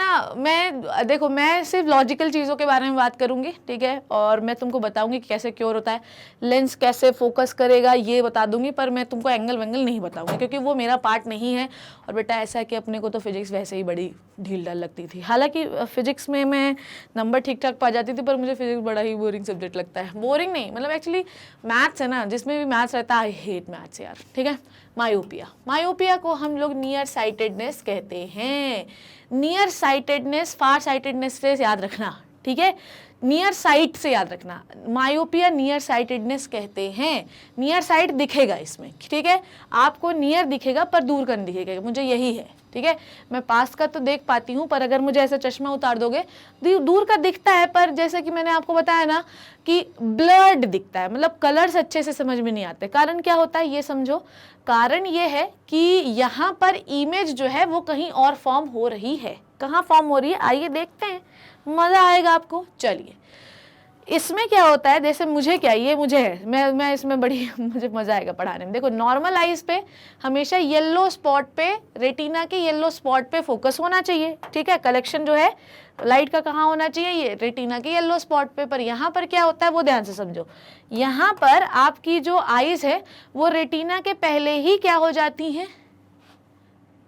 S1: देखो मैं सिर्फ लॉजिकल चीज़ों के बारे में बात करूंगी, ठीक है। और मैं तुमको बताऊंगी कि कैसे क्योर होता है, लेंस कैसे फोकस करेगा ये बता दूंगी, पर मैं तुमको एंगल वेंगल नहीं बताऊंगी क्योंकि वो मेरा पार्ट नहीं है। और बेटा ऐसा है कि अपने को तो फिजिक्स वैसे ही बड़ी ढील डाल लगती थी। हालांकि फिजिक्स में मैं नंबर ठीक ठाक पा जाती थी, पर मुझे फिजिक्स बड़ा ही बोरिंग सब्जेक्ट लगता है। बोरिंग नहीं, मतलब एक्चुअली मैथ्स है ना, जिसमें भी मैथ्स रहता है, आई हेट मैथ्स यार, ठीक है। मायोपिया, मायोपिया को हम लोग नियर साइटेडनेस कहते हैं। नियर साइटेडनेस फार साइटेडनेस से याद रखना, ठीक है। नियर साइट से याद रखना, मायोपिया नियर साइटेडनेस कहते हैं। नियर साइट दिखेगा इसमें, ठीक है। आपको नियर दिखेगा पर दूर का नहीं दिखेगा, मुझे यही है, ठीक है। मैं पास का तो देख पाती हूँ, पर अगर मुझे ऐसा चश्मा उतार दोगे दूर का दिखता है, पर जैसे कि मैंने आपको बताया ना कि ब्लर्ड दिखता है, मतलब कलर्स अच्छे से समझ में नहीं आते। कारण क्या होता है ये समझो, कारण ये है कि यहाँ पर इमेज जो है वो कहीं और फॉर्म हो रही है। कहाँ फॉर्म हो रही है, आइए देखते हैं, मज़ा आएगा आपको। चलिए इसमें क्या होता है, जैसे मुझे क्या, ये मुझे है, मैं इसमें बड़ी मुझे मज़ा आएगा पढ़ाने में। देखो नॉर्मल आइज पे हमेशा येलो स्पॉट पे, रेटिना के येलो स्पॉट पे फोकस होना चाहिए, ठीक है। कलेक्शन जो है लाइट का कहाँ होना चाहिए, ये रेटिना के येलो स्पॉट पे। पर यहाँ पर क्या होता है वो ध्यान से समझो, यहाँ पर आपकी जो आइज है वो रेटिना के पहले ही क्या हो जाती हैं,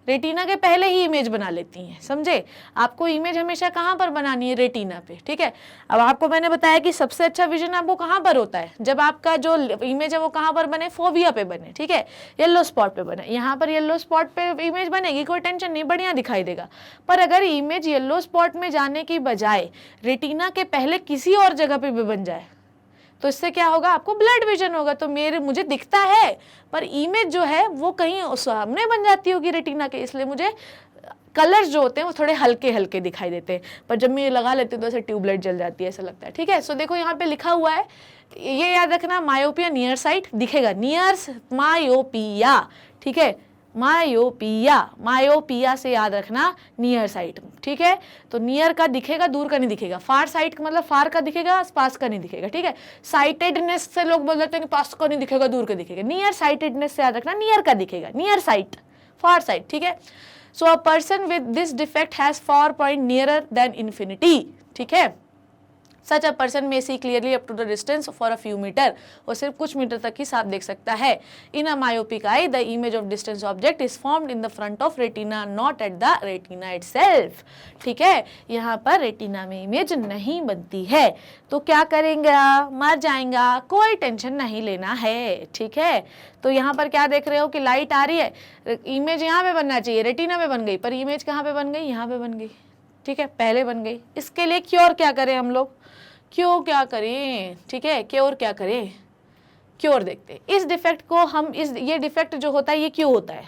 S1: रेटिना के पहले ही इमेज बना लेती हैं, समझे। आपको इमेज हमेशा कहाँ पर बनानी है, रेटिना पे, ठीक है। अब आपको मैंने बताया कि सबसे अच्छा विजन आपको कहाँ पर होता है, जब आपका जो इमेज है वो कहाँ पर बने, फोविया पे बने, ठीक है, येलो स्पॉट पे बने। यहाँ पर येलो स्पॉट पे इमेज बनेगी, कोई टेंशन नहीं, बढ़िया दिखाई देगा। पर अगर इमेज येलो स्पॉट में जाने की बजाय रेटिना के पहले किसी और जगह पे भी बन जाए तो इससे क्या होगा, आपको ब्लड विजन होगा। तो मुझे दिखता है पर इमेज जो है वो कहीं सामने बन जाती होगी रेटिना के, इसलिए मुझे कलर्स जो होते हैं वो थोड़े हल्के हल्के दिखाई देते हैं। पर जब मैं ये लगा लेती हूँ तो ऐसे ट्यूबलाइट जल जाती है, ऐसा लगता है, ठीक है। सो देखो यहाँ पे लिखा हुआ है, ये याद रखना, मायोपिया नियर साइट दिखेगा, नियर मायोपिया, ठीक है। मायोपिया, मायोपिया से याद रखना नियर साइट, ठीक है। तो नियर का दिखेगा, दूर का नहीं दिखेगा। फार साइट का मतलब फार का दिखेगा, पास का नहीं दिखेगा, ठीक है। साइटेडनेस से लोग बोल देते हैं कि पास का नहीं दिखेगा, दूर का दिखेगा। नियर साइटेडनेस से याद रखना नियर का दिखेगा, नियर साइट, फार साइट, ठीक है। So a person with this defect has 4 point nearer than infinity, ठीक है। Such a person may see clearly up to the distance for a few meter, वो सिर्फ कुछ मीटर तक ही साफ देख सकता है। In a myopic eye the image of distance object is formed in the front of retina, not at the retina itself, ठीक है। यहाँ पर रेटिना में इमेज नहीं बनती है, तो क्या करेंगे, मर जाएगा, कोई टेंशन नहीं लेना है, ठीक है। तो यहाँ पर क्या देख रहे हो कि लाइट आ रही है, इमेज यहाँ पे बनना चाहिए, रेटिना में बन गई, पर इमेज कहाँ पे बन गई, यहाँ पे बन गई, ठीक है, पहले बन गई। इसके लिए क्योर क्या करें हम लोग, क्यों क्या करें, ठीक है, क्योर क्या करें, क्योर देखते हैं। इस डिफेक्ट को हम ये डिफेक्ट जो होता है ये क्यों होता है,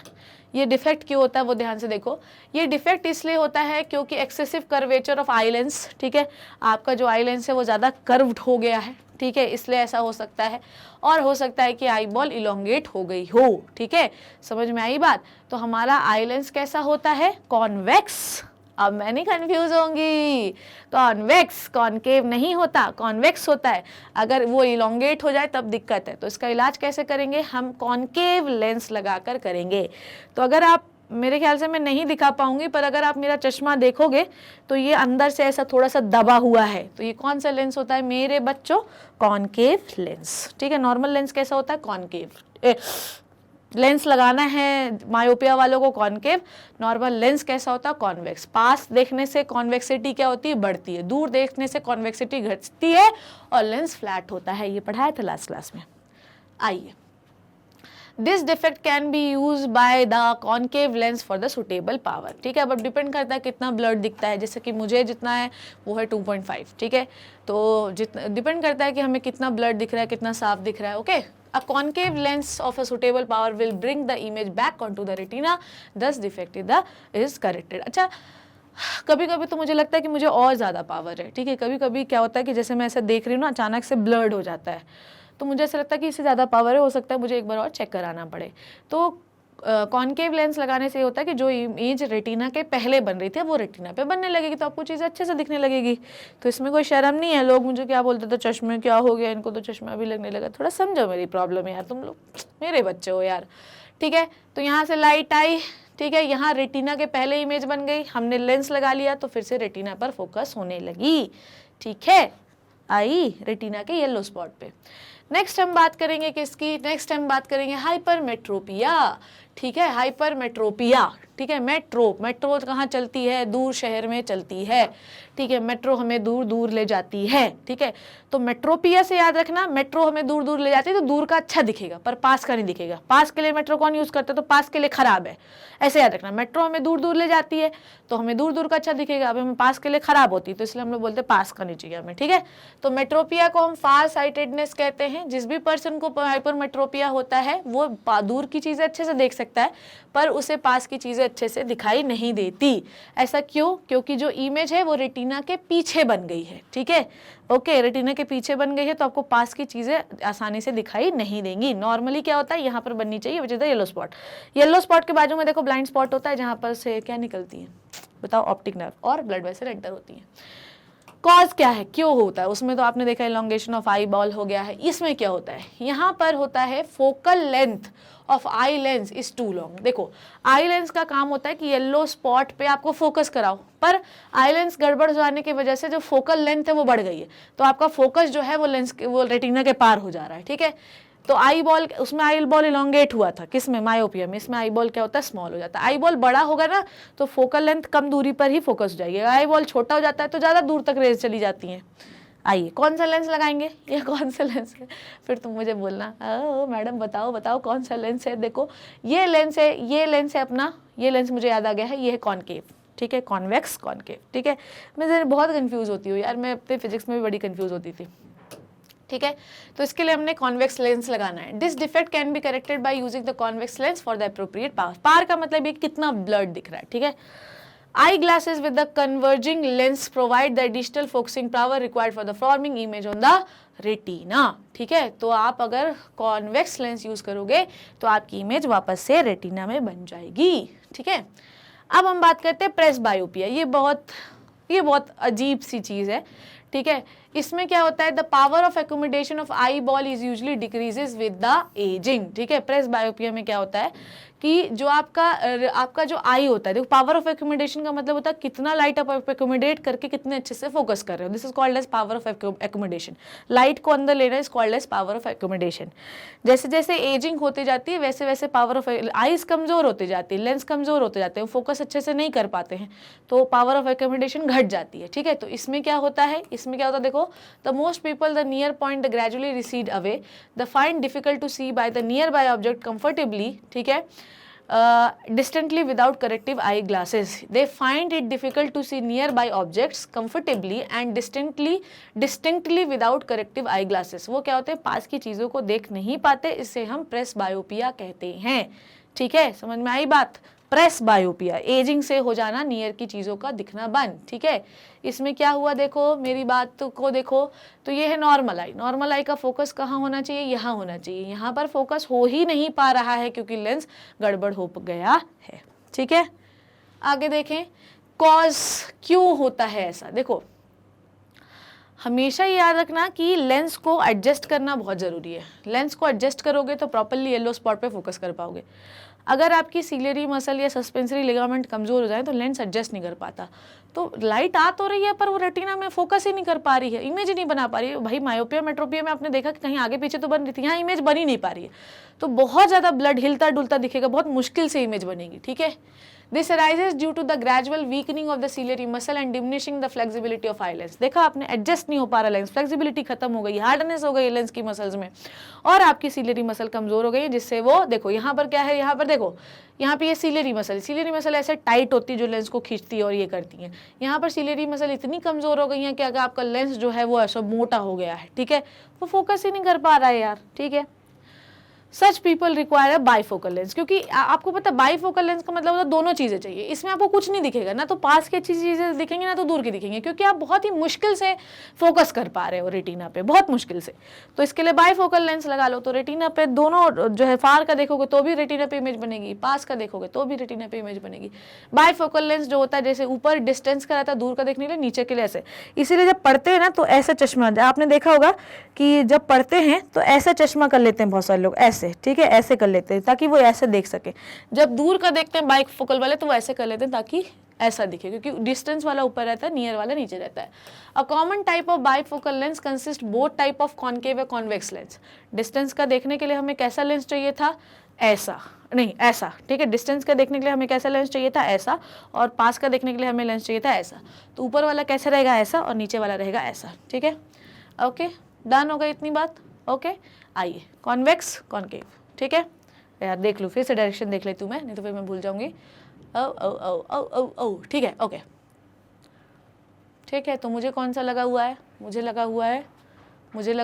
S1: ये डिफेक्ट क्यों होता है वो ध्यान से देखो। ये डिफेक्ट इसलिए होता है क्योंकि excessive curvature of eye lens, ठीक है, आपका जो आई लेंस है वो ज़्यादा कर्व्ड हो गया है, ठीक है, इसलिए ऐसा हो सकता है। और हो सकता है कि आई बॉल इलोंगेट हो गई हो, ठीक है, समझ में आई बात। तो हमारा आई लेंस कैसा होता है, कॉन्वेक्स। अब मैं नहीं कंफ्यूज होंगी, कॉन्वेक्स, कॉनकेव नहीं होता, कॉन्वेक्स होता है। अगर वो इलोंगेट हो जाए तब दिक्कत है। तो इसका इलाज कैसे करेंगे, हम कॉनकेव लेंस लगाकर करेंगे। तो अगर आप, मेरे ख्याल से मैं नहीं दिखा पाऊंगी, पर अगर आप मेरा चश्मा देखोगे तो ये अंदर से ऐसा थोड़ा सा दबा हुआ है। तो ये कौन सा लेंस होता है मेरे बच्चों, कॉनकेव लेंस, ठीक है। नॉर्मल लेंस कैसा होता है, कॉनकेव। लेंस लगाना है मायोपिया वालों को कॉनकेव, नॉर्मल लेंस कैसा होता है, कॉन्वेक्स। पास देखने से कॉन्वेक्सिटी क्या होती है, बढ़ती है, दूर देखने से कॉन्वेक्सिटी घटती है और लेंस फ्लैट होता है। ये पढ़ाया था लास्ट क्लास में। आइए, this defect can be use by the concave lens for the suitable power, ठीक है। अब डिपेंड करता है कितना ब्लड दिखता है, जैसे कि मुझे जितना है वो है 2.5, ठीक है। तो जितना डिपेंड करता है कि हमें कितना ब्लड दिख रहा है, कितना साफ दिख रहा है, okay. A concave lens of a suitable power will bring the image back onto the retina, thus defect is corrected। अच्छा, कभी कभी तो मुझे लगता है कि मुझे और ज़्यादा पावर है, ठीक है। कभी कभी क्या होता है कि जैसे मैं ऐसा देख रही हूँ ना, अचानक से ब्लर्ड हो जाता है, तो मुझे ऐसा लगता है कि इससे ज़्यादा पावर है, हो सकता है मुझे एक बार और चेक कराना पड़े। तो कॉनकेव लेंस लगाने से होता है कि जो इमेज रेटिना के पहले बन रही थी वो रेटिना पे बनने लगेगी, तो आपको चीज़ें अच्छे से दिखने लगेगी। तो इसमें कोई शर्म नहीं है। लोग मुझे क्या बोलते थे, चश्मे क्या हो गया इनको, तो चश्मा भी लगने लगा। थोड़ा समझो मेरी प्रॉब्लम यार, तुम लोग मेरे बच्चे हो यार, ठीक है। तो यहाँ से लाइट आई, ठीक है, यहाँ रेटिना के पहले इमेज बन गई, हमने लेंस लगा लिया तो फिर से रेटिना पर फोकस होने लगी, ठीक है, आई रेटिना के येलो स्पॉट पे। नेक्स्ट हम बात करेंगे किसकी, नेक्स्ट हम बात करेंगे हाइपरमेट्रोपिया, ठीक है, हाइपरमेट्रोपिया, ठीक है। मेट्रो कहाँ चलती है, दूर शहर में चलती है, ठीक है। मेट्रो हमें दूर दूर ले जाती है, ठीक है। तो मेट्रोपिया से याद रखना, मेट्रो हमें दूर दूर ले जाती है तो दूर का अच्छा दिखेगा पर पास का नहीं दिखेगा। पास के लिए मेट्रो कौन यूज़ करता है, तो पास के लिए खराब है, ऐसे याद रखना। मेट्रो हमें दूर दूर ले जाती है तो हमें दूर दूर का अच्छा दिखेगा, अब हमें पास के लिए खराब होती है, तो इसलिए हम लोग बोलते हैं पास का नहीं चाहिए हमें, ठीक है। तो मेट्रोपिया को हम फार साइटेडनेस कहते हैं। जिस भी पर्सन को हाइपरमेट्रोपिया होता है वो दूर की चीज़ें अच्छे से देख सकता है पर उसे पास की चीज़ें अच्छे से दिखाई नहीं देती। ऐसा क्यों, क्योंकि जो इमेज है वो रेटिना के पीछे बन गई है, ठीक है, ओके। रेटिना के पीछे बन गई है तो आपको पास की चीज़ें आसानी से दिखाई नहीं देंगी। नॉर्मली क्या होता है, यहाँ पर बननी चाहिए which is the yellow spot. Yellow spot के बाजू में देखो ब्लाइंड स्पॉट होता है, जहाँ पर से क्या निकलती है बताओ, ऑप्टिक नर्व और ब्लड वेसल एंटर होती है। कॉज क्या है, क्यों होता है, उसमें तो आपने देखा इलोंगेशन ऑफ आई बॉल हो गया है। इसमें क्या होता है, यहाँ पर होता है focal length of eye lens is too long. देखो आई लेंस का काम होता है कि येलो स्पॉट पे आपको फोकस कराओ, पर आई लेंस गड़बड़ जाने की वजह से जो फोकल लेंथ है वो बढ़ गई है, तो आपका फोकस जो है वो लेंस वो रेटिना के पार हो जा रहा है, ठीक है। तो आई बॉल, उसमें आई बॉल इलोंगेट हुआ था, किसमें, मायोपिया में। इसमें आई बॉल क्या होता है, स्मॉल हो जाता है। आई बॉल बड़ा होगा ना तो फोकल लेंथ कम दूरी पर ही फोकस हो जाएगी। आई बॉल छोटा हो जाता है तो ज़्यादा दूर तक रेज चली जाती हैं। आइए कौन सा लेंस लगाएंगे, ये कौन सा लेंस है, फिर तुम मुझे बोलना मैडम बताओ बताओ कौन सा लेंस है। देखो ये लेंस है, ये लेंस है अपना, ये लेंस मुझे याद आ गया है, ये है कॉनकेव, ठीक है, कॉन्वेक्स कॉनकेव, ठीक है। मैं बहुत कंफ्यूज होती हूँ यार, मैं अपने फिजिक्स में भी बड़ी कंफ्यूज होती थी, ठीक है। तो इसके लिए हमने कॉन्वेक्स लेंस लगाना है। This defect can be corrected by using the convex lens for the appropriate power. Power का मतलब ये कितना ब्लड दिख रहा है, ठीक है। Eye glasses with the converging lens provide the additional focusing power required for the forming image on the retina, ठीक है। तो आप अगर कॉन्वेक्स लेंस यूज करोगे तो आपकी इमेज वापस से रेटिना में बन जाएगी, ठीक है। अब हम बात करते हैं प्रेस बायोपिया। ये बहुत अजीब सी चीज़ है, ठीक है। इसमें क्या होता है, the power of accumulation of eye ball is usually decreases with the ageing, ठीक है। प्रेस बायोपिया में क्या होता है कि जो आपका जो आई होता है, देखो पावर ऑफ एक्यूमुलेशन का मतलब होता है कितना लाइट आप एक्यूमुलेट करके कितने अच्छे से फोकस कर रहे हो, this is called as power of accumulation. Light को अंदर लेना is called as power of accumulation. जैसे जैसे एजिंग होती जाती है वैसे वैसे पावर ऑफ आईज कमजोर होती जाती है, लेंस कमजोर होते जाते हैं, फोकस अच्छे से नहीं कर पाते हैं, तो पावर ऑफ एक्यूमुलेशन घट जाती है, ठीक है। तो इसमें क्या होता है, इसमें क्या होता है, देखो the most people the near point the gradually recede away the find difficult to see by the near by object comfortably, ठीक है। distantly without corrective eye glasses. They find it difficult to see nearby objects comfortably and distinctly without corrective eye glasses. वो क्या होते हैं, पास की चीज़ों को देख नहीं पाते, इससे हम प्रेस बायोपिया कहते हैं। ठीक है, समझ में आई बात? प्रेस बायोपिया, एजिंग से हो जाना, नियर की चीज़ों का दिखना बंद। ठीक है, इसमें क्या हुआ देखो, मेरी बात को देखो, तो ये है नॉर्मल आई। नॉर्मल आई का फोकस कहाँ होना चाहिए? यहाँ होना चाहिए। यहाँ पर फोकस हो ही नहीं पा रहा है क्योंकि लेंस गड़बड़ हो गया है। ठीक है, आगे देखें, कॉज क्यों होता है ऐसा। देखो, हमेशा याद रखना कि लेंस को एडजस्ट करना बहुत ज़रूरी है। लेंस को एडजस्ट करोगे तो प्रॉपरली येलो स्पॉट पे फोकस कर पाओगे। अगर आपकी सीलियरी मसल या सस्पेंसरी लिगामेंट कमज़ोर हो जाए तो लेंस एडजस्ट नहीं कर पाता। तो लाइट आ तो रही है पर वो रेटिना में फोकस ही नहीं कर पा रही है, इमेज ही नहीं बना पा रही है। भाई मायोपिया मेट्रोपिया में आपने देखा कि कहीं आगे पीछे तो बन रही थी, यहाँ इमेज बन ही नहीं पा रही है, तो बहुत ज़्यादा ब्लड हिलता डुलता दिखेगा, बहुत मुश्किल से इमेज बनेगी। ठीक है, this arises due to the gradual weakening of the ciliary muscle and diminishing the flexibility of eye lens. देखा आपने, एडजस्ट नहीं हो पा रहा लेंस, फ्लेक्सिबिलिटी खत्म हो गई, हार्डनेस हो गई लेंस की मसल्स में, और आपकी सीलियरी मसल कमजोर हो गई है, जिससे वो देखो यहाँ पर क्या है, यहाँ पर देखो, यहाँ पे ये सीलियरी मसल ऐसे टाइट होती है जो लेंस को खींचती है और ये करती है। यहाँ पर सीलियरी मसल इतनी कमजोर हो गई है कि अगर आपका लेंस जो है वो ऐसा मोटा हो गया है, ठीक है, वो फोकस ही नहीं कर पा रहा है यार। ठीक है, such people require a bifocal lens, क्योंकि आपको पता है बाईफोकल लेंस का मतलब होता है दोनों चीज़ें चाहिए। इसमें आपको कुछ नहीं दिखेगा, ना तो पास की अच्छी चीज़ें दिखेंगी ना तो दूर की दिखेंगी, क्योंकि आप बहुत ही मुश्किल से फोकस कर पा रहे हो रेटिना पे, बहुत मुश्किल से। तो इसके लिए बाईफोकल लेंस लगा लो, तो रेटिना पे दोनों जो है, फार का देखोगे तो भी रेटिना पे इमेज बनेगी, पास का देखोगे तो भी रेटिना पे इमेज बनेगी। बाईफोकल लेंस जो होता है, जैसे ऊपर डिस्टेंस का रहता है दूर का देखने के लिए, नीचे के लिए ऐसे, इसीलिए जब पढ़ते हैं ना तो ऐसा चश्मा, आपने देखा होगा कि जब पढ़ते हैं तो ऐसा चश्मा कर लेते हैं बहुत सारे लोग, ऐसे, ठीक है, ऐसे कर लेते हैं ताकि वो ऐसे देख सके। जब दूर का देखते हैं बाईफोकल वाले तो वो ऐसे कर लेते हैं ताकि ऐसा दिखे, क्योंकि डिस्टेंस वाला ऊपर रहता है, नियर वाला नीचे रहता है। A common type of bifocal lens consist both type of concave व कॉन्वेक्स लेंस। डिस्टेंस का देखने के लिए हमें कैसा लेंस चाहिए था? ऐसा नहीं, ऐसा। ठीक है, डिस्टेंस का देखने के लिए हमें कैसा लेंस चाहिए था? ऐसा। और पास का देखने के लिए हमें लेंस चाहिए था ऐसा। तो ऊपर वाला कैसा रहेगा? ऐसा, और नीचे वाला रहेगा ऐसा। ठीक है, ओके, डन हो गई इतनी बात। ओके, आइए कॉन्वेक्स कॉनकेव। ठीक है यार, देख लूँ फिर से, डायरेक्शन देख लेती हूँ मैं, नहीं तो फिर मैं भूल जाऊंगी। ओ ओ ओ ओ ओ ओ, ठीक है, ओके, ठीक है। तो मुझे कौन सा लगा हुआ है? मुझे लगा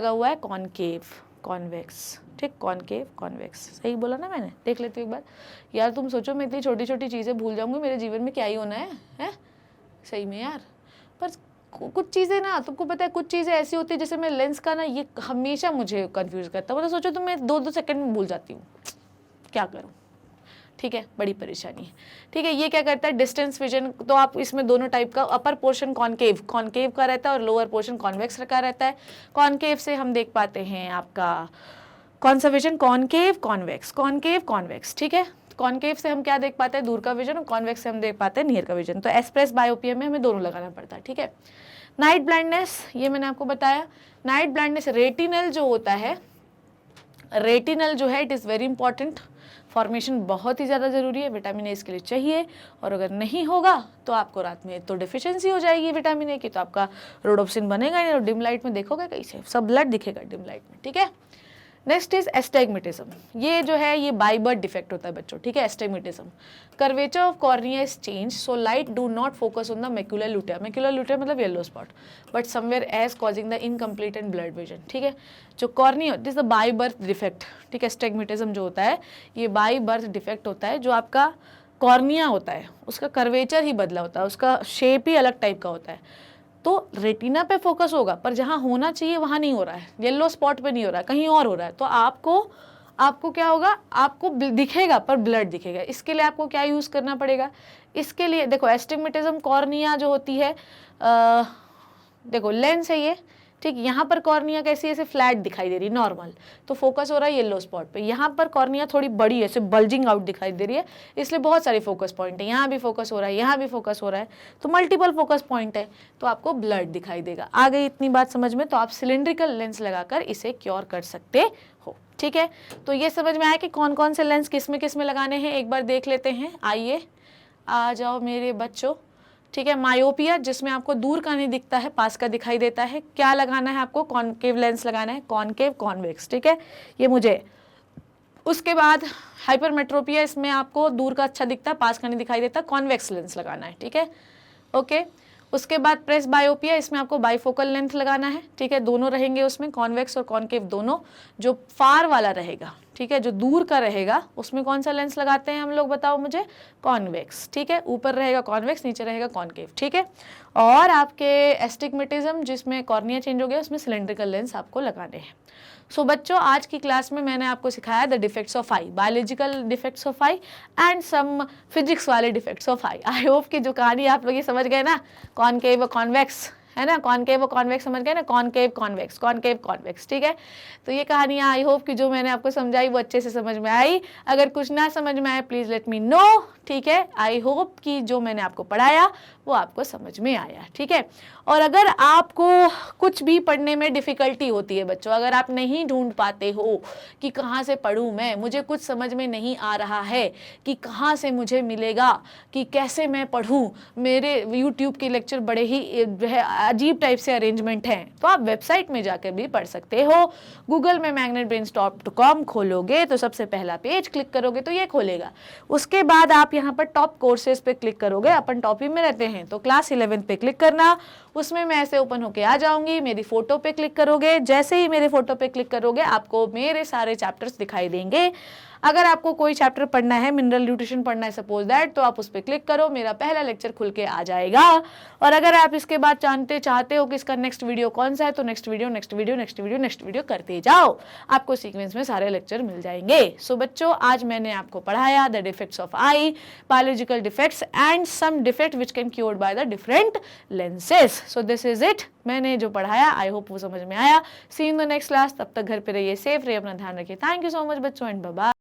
S1: हुआ है कॉनकेव कॉन्वेक्स। ठीक, कॉनकेव कॉन्वेक्स, सही बोला ना मैंने? देख लेती हूँ एक बार। यार तुम सोचो मैं इतनी छोटी छोटी चीज़ें भूल जाऊंगी, मेरे जीवन में क्या ही होना है सही में यार। पर कुछ चीज़ें ना, तुमको पता है, कुछ चीज़ें ऐसी होती है जैसे मैं लेंस का ना, ये हमेशा मुझे कंफ्यूज करता है। मतलब सोचो तो मैं 2-2 सेकंड में भूल जाती हूँ, क्या करूँ? ठीक है, बड़ी परेशानी है। ठीक है, ये क्या करता है? Distance vision. तो आप इसमें दोनों टाइप का, अपर पोर्शन कॉनकेव का रहता है और लोअर पोर्शन कॉन्वेक्स का रहता है। कॉनकेव से हम देख पाते हैं आपका कौन सा विजन? Concave convex. ठीक है, कॉनकेव से हम क्या देख पाते हैं? दूर का विजन, और कॉन्वेक्स से हम देख पाते हैं नियर का विजन। तो एस्प्रेस बायोपिया में हमें दोनों लगाना पड़ता है। ठीक है, नाइट ब्लाइंडनेस, ये मैंने आपको बताया। नाइट ब्लाइंडनेस, रेटिनल जो होता है, रेटिनल जो है, it is very important. Formation बहुत ही ज़्यादा ज़रूरी है, विटामिन ए इसके लिए चाहिए, और अगर नहीं होगा तो आपको रात में तो डिफिशियंसी हो जाएगी विटामिन ए की, तो आपका रोडोप्सिन बनेगा नहीं, और डिम लाइट में देखोगे कैसे? सब ब्लड दिखेगा डिम लाइट में। ठीक है, नेक्स्ट इज एस्टिग्मेटिज्म। ये जो है ये बाय बर्थ डिफेक्ट होता है बच्चों। ठीक है, astigmatism, curvature of cornea is change so light do not focus on the macular lutea. Macular lutea मतलब yellow spot, but somewhere as causing the incomplete and blurred vision. ठीक है, जो cornea, this the by birth defect. ठीक है, astigmatism जो होता है ये बाय बर्थ डिफेक्ट होता है। जो आपका कॉर्निया होता है उसका कर्वेचर ही बदला होता है, उसका शेप ही अलग टाइप का होता है। तो रेटिना पे फोकस होगा, पर जहाँ होना चाहिए वहाँ नहीं हो रहा है, येलो स्पॉट पे नहीं हो रहा है, कहीं और हो रहा है। तो आपको क्या होगा? आपको दिखेगा पर ब्लड दिखेगा। इसके लिए आपको क्या यूज़ करना पड़ेगा? इसके लिए देखो, एस्टिग्मेटिज्म कॉर्निया जो होती है, देखो लेंस है ये, ठीक, यहाँ पर कॉर्निया कैसी ऐसे फ्लैट दिखाई दे रही है, नॉर्मल, तो फोकस हो रहा है येलो स्पॉट पे। यहाँ पर कॉर्निया थोड़ी बड़ी ऐसे बल्जिंग आउट दिखाई दे रही है, इसलिए बहुत सारे फोकस पॉइंट है। यहाँ भी फोकस हो रहा है, यहाँ भी फोकस हो रहा है, तो मल्टीपल फोकस पॉइंट है, तो आपको ब्लड दिखाई देगा। आ गई इतनी बात समझ में? तो आप सिलिंड्रिकल लेंस लगाकर इसे क्योर कर सकते हो। ठीक है, तो ये समझ में आया कि कौन कौन से लेंस किस में लगाने हैं, एक बार देख लेते हैं। आइए, आ जाओ मेरे बच्चों। ठीक है, मायोपिया जिसमें आपको दूर का नहीं दिखता है, पास का दिखाई देता है, क्या लगाना है आपको? कॉनकेव लेंस लगाना है, कॉनकेव कॉन्वेक्स। ठीक है, ये मुझे उसके बाद हाइपरमेट्रोपिया, इसमें आपको दूर का अच्छा दिखता है, पास का नहीं दिखाई देता, कॉन्वेक्स लेंस लगाना है, ठीक है, ओके। उसके बाद प्रेस बायोपिया, इसमें आपको बाइफोकल लेंथ लगाना है, ठीक है, दोनों रहेंगे उसमें, कॉन्वेक्स और कॉनकेव दोनों। जो फार वाला रहेगा, ठीक है, जो दूर का रहेगा, उसमें कौन सा लेंस लगाते हैं हम लोग, बताओ मुझे, कॉन्वेक्स, ठीक है, ऊपर रहेगा कॉन्वेक्स, नीचे रहेगा कॉनकेव, ठीक है। और आपके एस्टिग्मेटिज्म, जिसमें कॉर्निया चेंज हो गया, उसमें सिलेंड्रिकल लेंस आपको लगाने हैं। सो बच्चों, आज की क्लास में मैंने आपको सिखाया the defects of eye, biological defects of eye and some physics वाले defects of eye. I hope कि जो कहानी आप लोग ये समझ गए ना, कॉनकेव और कॉन्वेक्स, है ना, कॉनकेव और कॉन्वेक्स समझ गए ना, कॉनकेव कॉन्वेक्स, कॉनकेव कॉन्वेक्स, ठीक है। तो ये कहानियाँ आई होप कि जो मैंने आपको समझाई वो अच्छे से समझ में आई। अगर कुछ ना समझ में आए प्लीज़ लेट मी नो, ठीक है। आई होप कि जो मैंने आपको पढ़ाया वो आपको समझ में आया, ठीक है। और अगर आपको कुछ भी पढ़ने में डिफ़िकल्टी होती है बच्चों, अगर आप नहीं ढूंढ पाते हो कि कहाँ से पढ़ूँ मैं, मुझे कुछ समझ में नहीं आ रहा है कि कहाँ से मुझे मिलेगा, कि कैसे मैं पढ़ूँ, मेरे यूट्यूब के लेक्चर बड़े ही अजीब टाइप से अरेंजमेंट हैं, तो आप वेबसाइट में जाकर भी पढ़ सकते हो। गूगल में magnetbrainsTop.com खोलोगे तो सबसे पहला पेज क्लिक करोगे तो ये खोलेगा। उसके बाद आप यहाँ पर टॉप कोर्सेज पे क्लिक करोगे, अपन टॉप ही में रहते हैं तो क्लास 11 पे क्लिक करना, उसमें मैं ऐसे ओपन होके आ जाऊंगी। मेरी फोटो पे क्लिक करोगे, जैसे ही मेरे फोटो पे क्लिक करोगे आपको मेरे सारे चैप्टर्स दिखाई देंगे। अगर आपको कोई चैप्टर पढ़ना है, मिनरल न्यूट्रिशन पढ़ना है सपोज दैट, तो आप उस पर क्लिक करो, मेरा पहला लेक्चर खुल के आ जाएगा। और अगर आप इसके बाद चाहते हो कि इसका नेक्स्ट वीडियो कौन सा है, तो नेक्स्ट वीडियो करते जाओ, आपको सीक्वेंस में सारे लेक्चर मिल जाएंगे। सो बच्चों, आज मैंने आपको पढ़ाया the defects of eye, biological defects and some defect which can cured by the different lenses. So this is it, मैंने जो पढ़ाया आई होप वो समझ में आया। See in the next class, तब तक घर पे रहिए, सेफ रहिए, अपना ध्यान रखिए। थैंक यू सो मच बच्चों एंड बाय बाय।